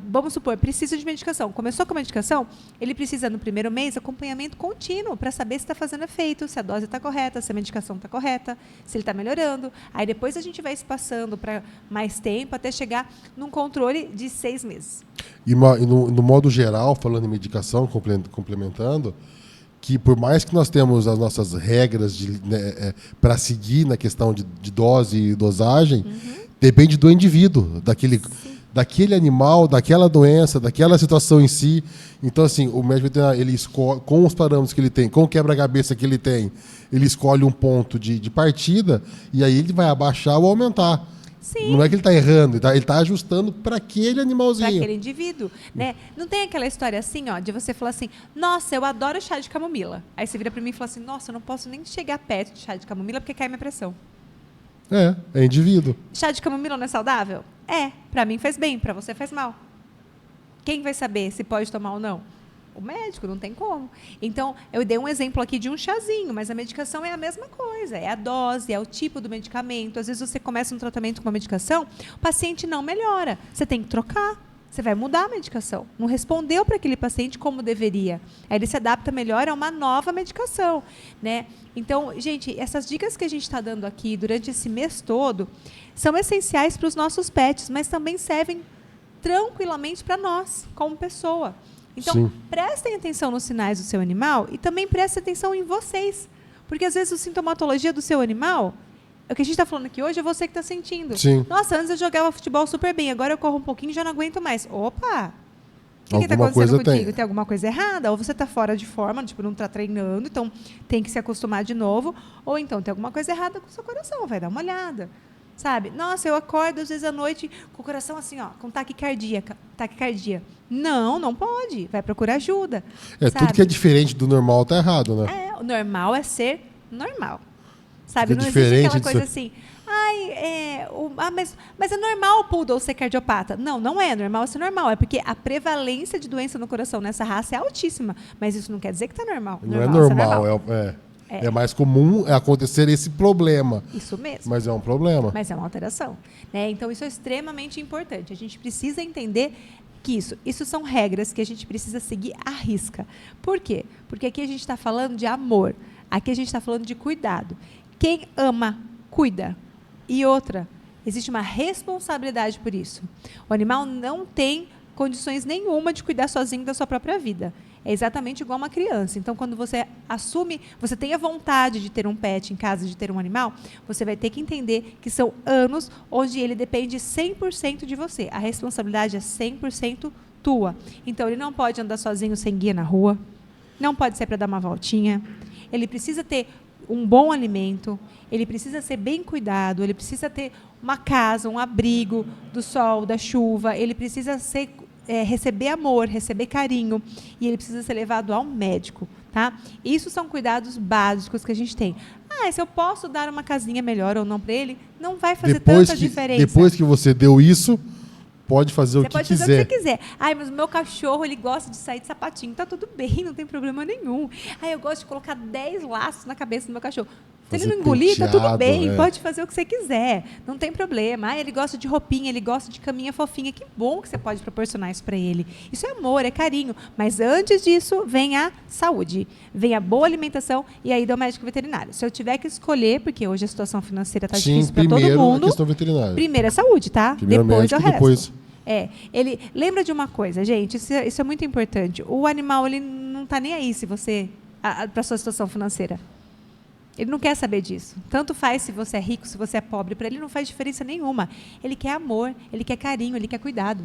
Vamos supor, precisa de medicação. Começou com a medicação, ele precisa, no primeiro mês, acompanhamento contínuo para saber se está fazendo efeito, se a dose está correta, se a medicação está correta, se ele está melhorando. Aí depois a gente vai espaçando para mais tempo, até chegar num controle de 6 meses. E no modo geral, falando em medicação, complementando, que por mais que nós temos as nossas regras para seguir na questão de dose e dosagem, depende do indivíduo, daquele animal, daquela doença, daquela situação em si. Então, assim, o médico veterinário, ele escolhe, com os parâmetros que ele tem, com o quebra-cabeça que ele tem, ele escolhe um ponto de partida e aí ele vai abaixar ou aumentar. Sim. Não é que ele está errando, ele está ajustando para aquele animalzinho. Para aquele indivíduo, né? Não tem aquela história assim, ó, de você falar assim, nossa, eu adoro chá de camomila. Aí você vira para mim e fala assim, nossa, eu não posso nem chegar perto de chá de camomila porque cai minha pressão. É indivíduo. Chá de camomila não é saudável? Para mim faz bem, para você faz mal. Quem vai saber se pode tomar ou não? O médico, não tem como. Então, eu dei um exemplo aqui de um chazinho, mas a medicação é a mesma coisa. É a dose, é o tipo do medicamento. Às vezes você começa um tratamento com uma medicação, o paciente não melhora. Você tem que trocar. Você vai mudar a medicação. Não respondeu para aquele paciente como deveria. Aí ele se adapta melhor a uma nova medicação, né? Então, gente, essas dicas que a gente está dando aqui durante esse mês todo são essenciais para os nossos pets, mas também servem tranquilamente para nós, como pessoa. Então, Sim. prestem atenção nos sinais do seu animal e também prestem atenção em vocês. Porque, às vezes, a sintomatologia do seu animal, o que a gente está falando aqui hoje, é você que está sentindo. Sim. Nossa, antes eu jogava futebol super bem, agora eu corro um pouquinho e já não aguento mais. Opa! O que está Alguma acontecendo coisa contigo? Tem alguma coisa errada? Ou você está fora de forma, tipo, não está treinando, então tem que se acostumar de novo. Ou então tem alguma coisa errada com o seu coração, vai dar uma olhada. Sabe? Nossa, eu acordo às vezes à noite com o coração assim, ó, com taquicardia. Não, não pode. Vai procurar ajuda. Sabe? Tudo que é diferente do normal tá errado, né? O normal é ser normal. Sabe? Fica Não existe aquela diferente coisa disso. assim, mas é normal o poodle ser cardiopata. Não, não é normal ser normal. É porque a prevalência de doença no coração nessa raça é altíssima. Mas isso não quer dizer que está normal. Não é ser normal, é mais comum acontecer esse problema. Isso mesmo. Mas é um problema. Mas é uma alteração, né? Então, isso é extremamente importante. A gente precisa entender que isso são regras que a gente precisa seguir à risca. Por quê? Porque aqui a gente está falando de amor. Aqui a gente está falando de cuidado. Quem ama, cuida. E outra, existe uma responsabilidade por isso. O animal não tem condições nenhuma de cuidar sozinho da sua própria vida. É exatamente igual uma criança. Então, quando você assume, você tem a vontade de ter um pet em casa, de ter um animal, você vai ter que entender que são anos onde ele depende 100% de você. A responsabilidade é 100% tua. Então, ele não pode andar sozinho sem guia na rua, não pode ser para dar uma voltinha, ele precisa ter um bom alimento, ele precisa ser bem cuidado, ele precisa ter uma casa, um abrigo do sol, da chuva, ele precisa receber amor, receber carinho, e ele precisa ser levado ao médico, tá? Isso são cuidados básicos que a gente tem. Se eu posso dar uma casinha melhor ou não para ele, não vai fazer tanta diferença. Depois que você deu isso, pode fazer o que quiser. Você pode fazer o que você quiser. Mas o meu cachorro, ele gosta de sair de sapatinho. Tá tudo bem, não tem problema nenhum. Eu gosto de colocar 10 laços na cabeça do meu cachorro. Se ele Fazer não engolir, tá tudo penteado, bem, né? pode fazer o que você quiser, não tem problema. Ah, ele gosta de roupinha, ele gosta de caminha fofinha, que bom que você pode proporcionar isso para ele. Isso é amor, é carinho, mas antes disso vem a saúde, vem a boa alimentação e aí do médico veterinário. Se eu tiver que escolher, porque hoje a situação financeira tá Sim, difícil para todo primeiro a mundo, questão veterinária. primeiro é saúde, tá? Primeiro Depois é o médico, resto. depois... Ele lembra de uma coisa, gente, isso é muito importante. O animal, ele não tá nem aí se você para sua situação financeira. Ele não quer saber disso. Tanto faz se você é rico, se você é pobre, para ele não faz diferença nenhuma. Ele quer amor, ele quer carinho, ele quer cuidado.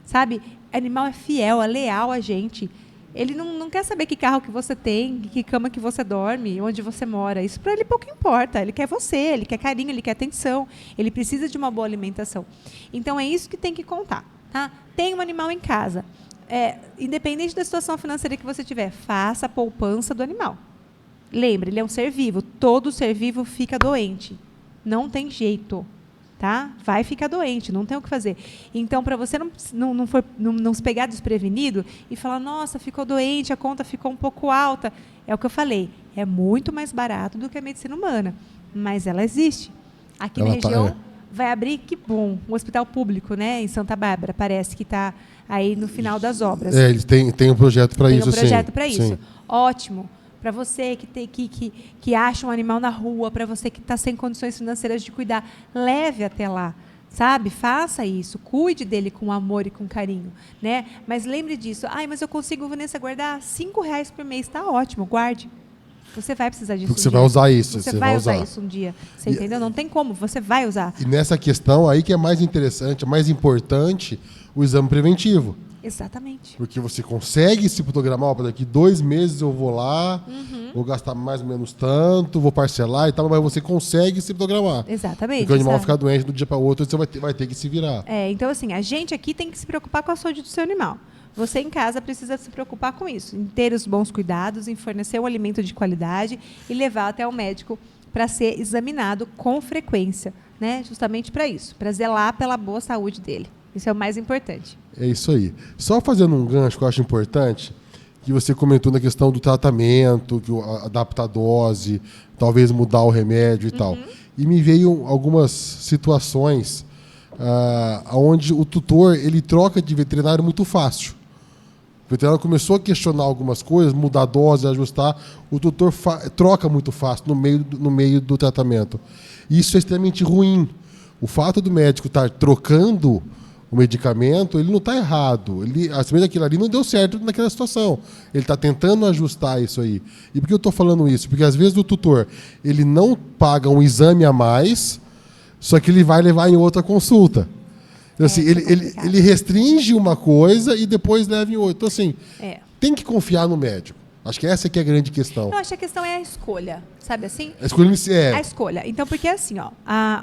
Sabe? O animal é fiel, é leal a gente. Ele não quer saber que carro que você tem, que cama que você dorme, onde você mora. Isso para ele pouco importa. Ele quer você, ele quer carinho, ele quer atenção. Ele precisa de uma boa alimentação. Então, é isso que tem que contar. Tá? Tem um animal em casa. Independente da situação financeira que você tiver, faça a poupança do animal. Lembre, ele é um ser vivo. Todo ser vivo fica doente. Não tem jeito. Tá? Vai ficar doente, não tem o que fazer. Então, para você não se pegar desprevenido e falar, nossa, ficou doente, a conta ficou um pouco alta. É o que eu falei. É muito mais barato do que a medicina humana. Mas ela existe. Aqui na região vai abrir, que bom, um hospital público, né, em Santa Bárbara. Parece que está aí no final das obras. Eles têm um projeto para isso, sim. Tem um projeto para isso. Sim. Ótimo. Para você que acha um animal na rua, para você que está sem condições financeiras de cuidar, leve até lá, sabe? Faça isso, cuide dele com amor e com carinho, né? Mas lembre disso. Mas eu consigo, Vanessa, guardar R$5 por mês, está ótimo, guarde. Você vai precisar disso. Porque você vai usar isso. Você vai usar isso um dia. Você entendeu? Não tem como, você vai usar. E nessa questão aí que é mais interessante, mais importante, o exame preventivo. Exatamente. Porque você consegue se programar, para daqui 2 meses eu vou lá, vou gastar mais ou menos tanto, vou parcelar e tal, mas você consegue se programar. Exatamente. Porque o animal ficar doente de um dia para o outro, você vai ter que se virar. Então, assim, a gente aqui tem que se preocupar com a saúde do seu animal. Você em casa precisa se preocupar com isso, em ter os bons cuidados, em fornecer um alimento de qualidade e levar até o médico para ser examinado com frequência, né? Justamente para isso, para zelar pela boa saúde dele. Isso é o mais importante. É isso aí. Só fazendo um gancho que eu acho importante, que você comentou na questão do tratamento, que adaptar a dose, talvez mudar o remédio e tal. E me veio algumas situações onde o tutor ele troca de veterinário muito fácil. O veterinário começou a questionar algumas coisas, mudar a dose, ajustar. O tutor troca muito fácil no meio do tratamento. E isso é extremamente ruim. O fato do médico estar trocando o medicamento, ele não está errado. Às vezes aquilo ali não deu certo naquela situação. Ele está tentando ajustar isso aí. E por que eu estou falando isso? Porque às vezes o tutor ele não paga um exame a mais, só que ele vai levar em outra consulta. Então, assim, ele restringe uma coisa e depois leva em outra. Então, assim, tem que confiar no médico. Acho que essa que é a grande questão. Eu acho que a questão é a escolha, sabe assim? A escolha A escolha. Então, porque assim,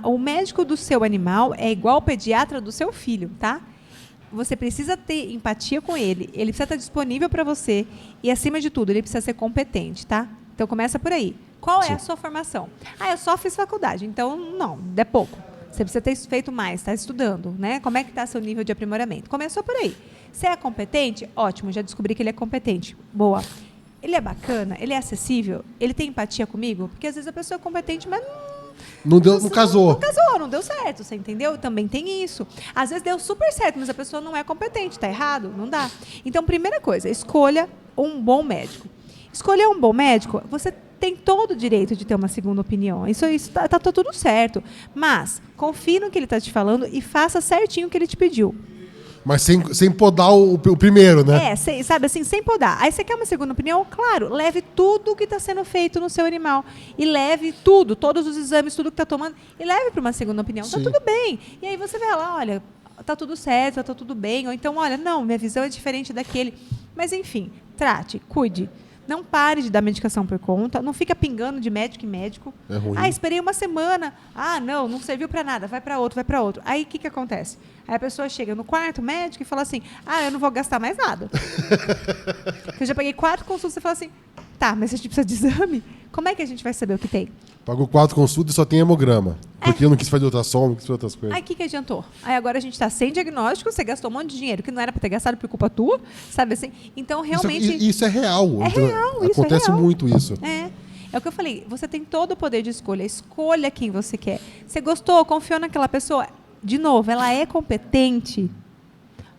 o médico do seu animal é igual ao pediatra do seu filho, tá? Você precisa ter empatia com ele, ele precisa estar disponível para você e, acima de tudo, ele precisa ser competente, tá? Então, começa por aí. Qual é a sua formação? Eu só fiz faculdade, então, não, é pouco. Você precisa ter feito mais, está estudando, né? Como é que está seu nível de aprimoramento? Começou por aí. Você é competente? Ótimo, já descobri que ele é competente. Boa. Ele é bacana? Ele é acessível? Ele tem empatia comigo? Porque às vezes a pessoa é competente, mas não casou. Não casou, não deu certo, você entendeu? Também tem isso. Às vezes deu super certo, mas a pessoa não é competente, está errado? Não dá. Então, primeira coisa, escolha um bom médico. Escolher um bom médico, você tem todo o direito de ter uma segunda opinião. Isso tá tudo certo. Mas confie no que ele está te falando e faça certinho o que ele te pediu. Mas sem podar o primeiro, né? Sabe assim, sem podar. Aí você quer uma segunda opinião? Claro, leve tudo o que está sendo feito no seu animal. E leve tudo, todos os exames, tudo que está tomando, e leve para uma segunda opinião. Está tudo bem. E aí você vai lá, olha, está tudo certo, está tudo bem. Ou então, olha, não, minha visão é diferente daquele. Mas enfim, trate, cuide. Não pare de dar medicação por conta. Não fica pingando de médico em médico. É ruim. Esperei uma semana. Não serviu para nada. Vai para outro, vai para outro. Aí, o que acontece? Aí a pessoa chega no quarto médico e fala assim, eu não vou gastar mais nada. Eu já paguei 4 consultas e fala assim, tá, mas a gente precisa de exame? Como é que a gente vai saber o que tem? Pagou 4 consultas e só tem hemograma. Porque eu não quis fazer ultrassom, não quis fazer outras coisas. Aí o que adiantou? Aí agora a gente está sem diagnóstico, você gastou um monte de dinheiro que não era para ter gastado por culpa tua, sabe assim? Então, realmente... Isso é real. É real, isso Acontece é real. muito isso. É o que eu falei, você tem todo o poder de escolha. Escolha quem você quer. Você gostou, confiou naquela pessoa? De novo, ela é competente?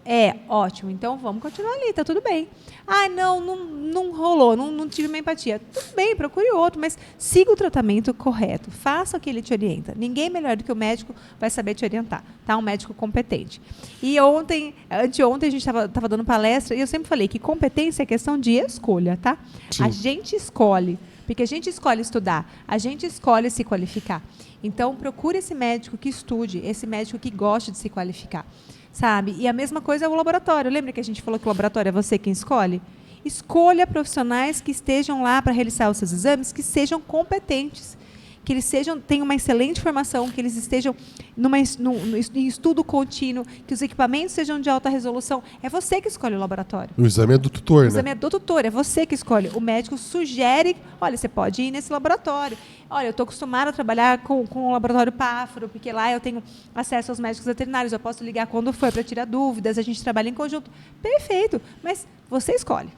É, ótimo. Então, vamos continuar ali, tá tudo bem. Ah, não rolou, não tive uma empatia. Tudo bem, procure outro, mas siga o tratamento correto. Faça o que ele te orienta. Ninguém melhor do que o médico vai saber te orientar, tá? Um médico competente. E anteontem, a gente estava dando palestra, e eu sempre falei que competência é questão de escolha, tá? Sim. A gente escolhe, porque a gente escolhe estudar, a gente escolhe se qualificar. Então, procure esse médico que estude, esse médico que goste de se qualificar. Sabe? E a mesma coisa é o laboratório. Lembra que a gente falou que o laboratório é você quem escolhe? Escolha profissionais que estejam lá para realizar os seus exames, que sejam competentes, que eles tenham uma excelente formação, que eles estejam em estudo contínuo, que os equipamentos sejam de alta resolução. É você que escolhe o laboratório. O exame é do tutor, O exame é do tutor, é você que escolhe. O médico sugere, olha, você pode ir nesse laboratório. Olha, eu estou acostumada a trabalhar com o laboratório Páfaro, porque lá eu tenho acesso aos médicos veterinários, eu posso ligar quando for para tirar dúvidas, a gente trabalha em conjunto. Perfeito, mas você escolhe,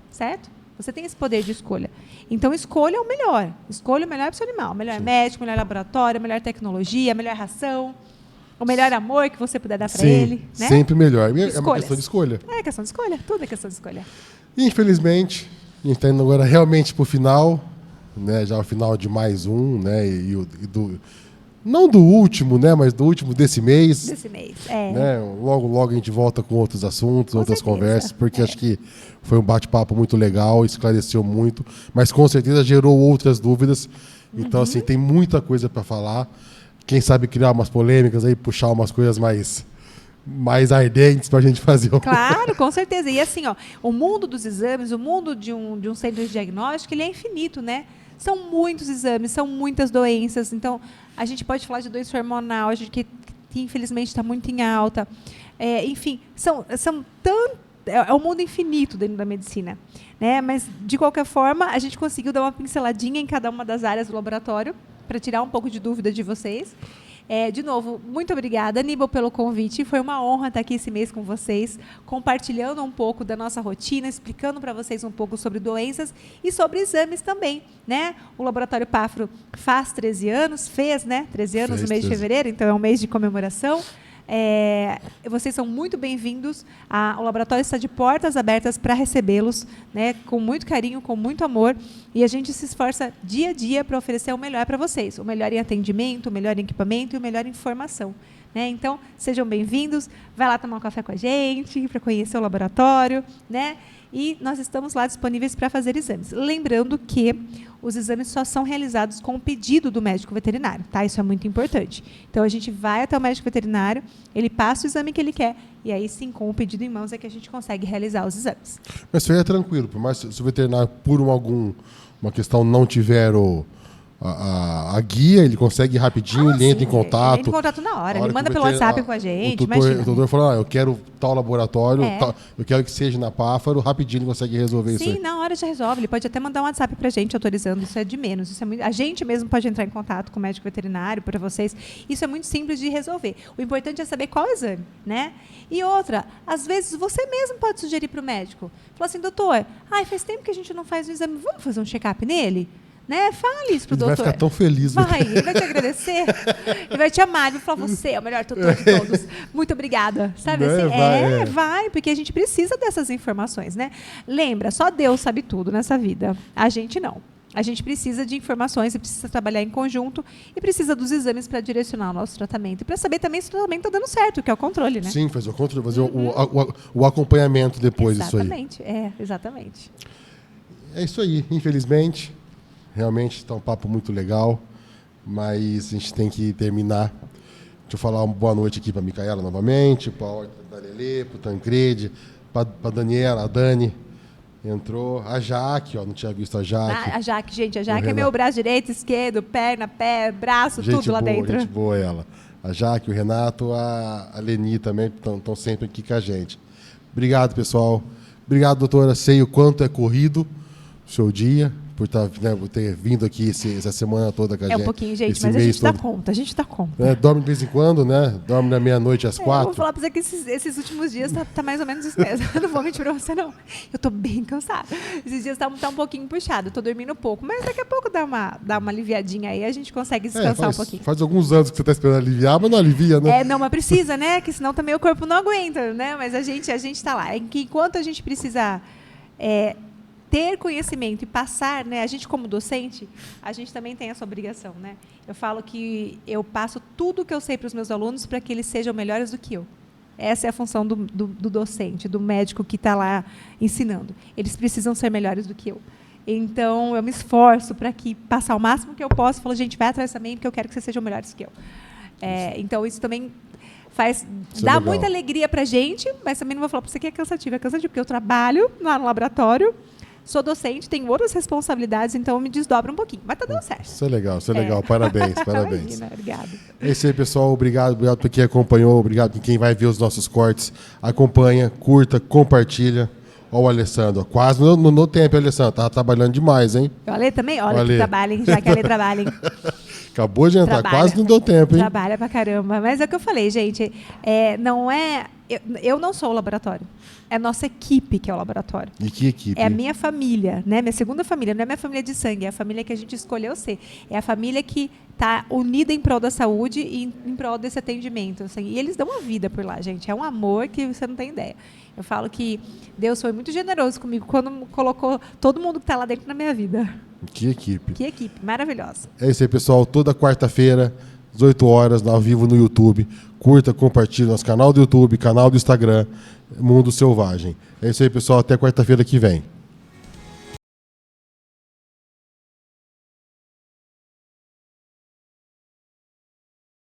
certo? Você tem esse poder de escolha. Então, escolha o melhor. Escolha o melhor para o seu animal. O melhor médico, o melhor laboratório, a melhor tecnologia, a melhor ração, o melhor amor que você puder dar para ele. Né? Sempre melhor. É uma Escolhas. questão de escolha. É questão de escolha. Tudo é questão de escolha. Infelizmente, a gente está indo agora realmente para o final, né? Já o final de mais um, né? Não do último, né? Mas do último desse mês. Desse mês, é. Né? Logo a gente volta com outros assuntos, outras certeza. conversas, porque acho que foi um bate-papo muito legal, esclareceu muito, mas com certeza gerou outras dúvidas. Então, assim, tem muita coisa para falar. Quem sabe criar umas polêmicas aí, puxar umas coisas mais ardentes para a gente fazer. Claro, com certeza. E assim, ó, o mundo dos exames, o mundo de um centro de diagnóstico, ele é infinito, né? São muitos exames, são muitas doenças. Então, a gente pode falar de doença hormonal, que infelizmente está muito em alta. Enfim, é um mundo infinito dentro da medicina. Né? Mas, de qualquer forma, a gente conseguiu dar uma pinceladinha em cada uma das áreas do laboratório para tirar um pouco de dúvida de vocês. De novo, muito obrigada, Aníbal, pelo convite. Foi uma honra estar aqui esse mês com vocês, compartilhando um pouco da nossa rotina, explicando para vocês um pouco sobre doenças e sobre exames também. Né? O Laboratório Páfaro faz 13 anos, né? 13 anos no mês de fevereiro, então é um mês de comemoração. Vocês são muito bem-vindos. O laboratório está de portas abertas para recebê-los, né, com muito carinho, com muito amor, e a gente se esforça dia a dia para oferecer o melhor para vocês, o melhor em atendimento, o melhor em equipamento e o melhor em informação. Né? Então, sejam bem-vindos. Vai lá tomar um café com a gente para conhecer o laboratório, né? E nós estamos lá disponíveis para fazer exames. Lembrando que os exames só são realizados com o pedido do médico veterinário, tá? Isso é muito importante. Então, a gente vai até o médico veterinário, ele passa o exame que ele quer, e aí sim, com o pedido em mãos, é que a gente consegue realizar os exames. Mas isso aí é tranquilo, por mais se o veterinário, por uma questão, não tiver a guia, ele consegue rapidinho, ele entra em contato. Ele entra em contato na hora, ele manda pelo WhatsApp com a gente, o doutor falou, eu quero tal laboratório, eu quero que seja na Páfaro, rapidinho ele consegue resolver isso aí. Sim, na hora já resolve, ele pode até mandar um WhatsApp pra gente autorizando, isso é de menos. Isso é muito, a gente mesmo pode entrar em contato com o médico veterinário para vocês, isso é muito simples de resolver. O importante é saber qual exame, né? E outra, às vezes você mesmo pode sugerir para o médico, falar assim, doutor, faz tempo que a gente não faz um exame, vamos fazer um check-up nele? Né? Fale isso pro doutor. Ele vai ficar tão feliz. Ele vai te agradecer. Ele vai te amar. Ele vai falar, você é o melhor tutor de todos. Muito obrigada. Sabe assim? Vai, porque a gente precisa dessas informações, né? Lembra, só Deus sabe tudo nessa vida. A gente não. A gente precisa de informações e precisa trabalhar em conjunto e precisa dos exames para direcionar o nosso tratamento. E para saber também se o tratamento está dando certo, que é o controle, né? Sim, fazer o controle, fazer o acompanhamento depois disso aí. Exatamente, exatamente. É isso aí, infelizmente. Realmente está um papo muito legal, mas a gente tem que terminar. Deixa eu falar uma boa noite aqui para a Micaela novamente, para a Horta da Lelê, para o Tancredi, para a Daniela, a Dani entrou, a Jaque, não tinha visto a Jaque. A Jaque, gente, a Jaque é meu braço direito, esquerdo, perna, pé, braço, tudo lá dentro. Gente boa ela. A Jaque, o Renato, a Leni também estão sempre aqui com a gente. Obrigado, pessoal. Obrigado, doutora. Sei o quanto é corrido o seu dia, por ter vindo aqui essa semana toda com a gente. É um pouquinho, gente, esse mas a mês gente dá todo. conta, a gente dá conta. Dorme de vez em quando, né? Dorme na meia-noite às Eu 4. vou falar pra você que esses últimos dias tá mais ou menos isso mesmo. Eu não vou mentir pra você, não. Eu tô bem cansada. Esses dias tá um pouquinho puxado, eu tô dormindo pouco. Mas daqui a pouco dá uma aliviadinha aí, a gente consegue descansar um pouquinho. Faz alguns anos que você tá esperando aliviar, mas não alivia, né? Não, mas precisa, né? Que senão também o corpo não aguenta, né? Mas a gente tá lá. Enquanto a gente precisa ter conhecimento e passar, né? A gente como docente, a gente também tem essa obrigação, né? Eu falo que eu passo tudo o que eu sei para os meus alunos para que eles sejam melhores do que eu. Essa é a função do docente, do médico que está lá ensinando. Eles precisam ser melhores do que eu. Então, eu me esforço para passar o máximo que eu posso. Falo, gente, vai atrás também, porque eu quero que vocês sejam melhores que eu. Então, isso também dá muita alegria para a gente, mas também não vou falar para você que é cansativo. É cansativo porque eu trabalho lá no laboratório, sou docente, tenho outras responsabilidades, então eu me desdobro um pouquinho. Mas tá dando certo. Isso é legal. Parabéns. Imagina, obrigada. É isso aí, pessoal. Obrigado por quem acompanhou. Obrigado por quem vai ver os nossos cortes. Acompanha, curta, compartilha. Olha o Alessandro. Quase no tempo, Alessandro. Tava trabalhando demais, hein? O Ale também? Olha que trabalha, hein? Já que Ale trabalha, hein? Acabou de entrar. Quase não deu tempo, hein? Trabalha pra caramba. Mas é o que eu falei, gente. Não é... Eu não sou o laboratório. É a nossa equipe que é o laboratório. E que equipe? É a minha família, né? Minha segunda família. Não é minha família de sangue, é a família que a gente escolheu ser. É a família que está unida em prol da saúde e em prol desse atendimento. Assim. E eles dão uma vida por lá, gente. É um amor que você não tem ideia. Eu falo que Deus foi muito generoso comigo quando colocou todo mundo que está lá dentro na minha vida. Que equipe. Que equipe, maravilhosa. É isso aí, pessoal. Toda quarta-feira, 18 horas, ao vivo no YouTube. Curta, compartilhe nosso canal do YouTube, canal do Instagram, Mundo Selvagem. É isso aí, pessoal. Até quarta-feira que vem.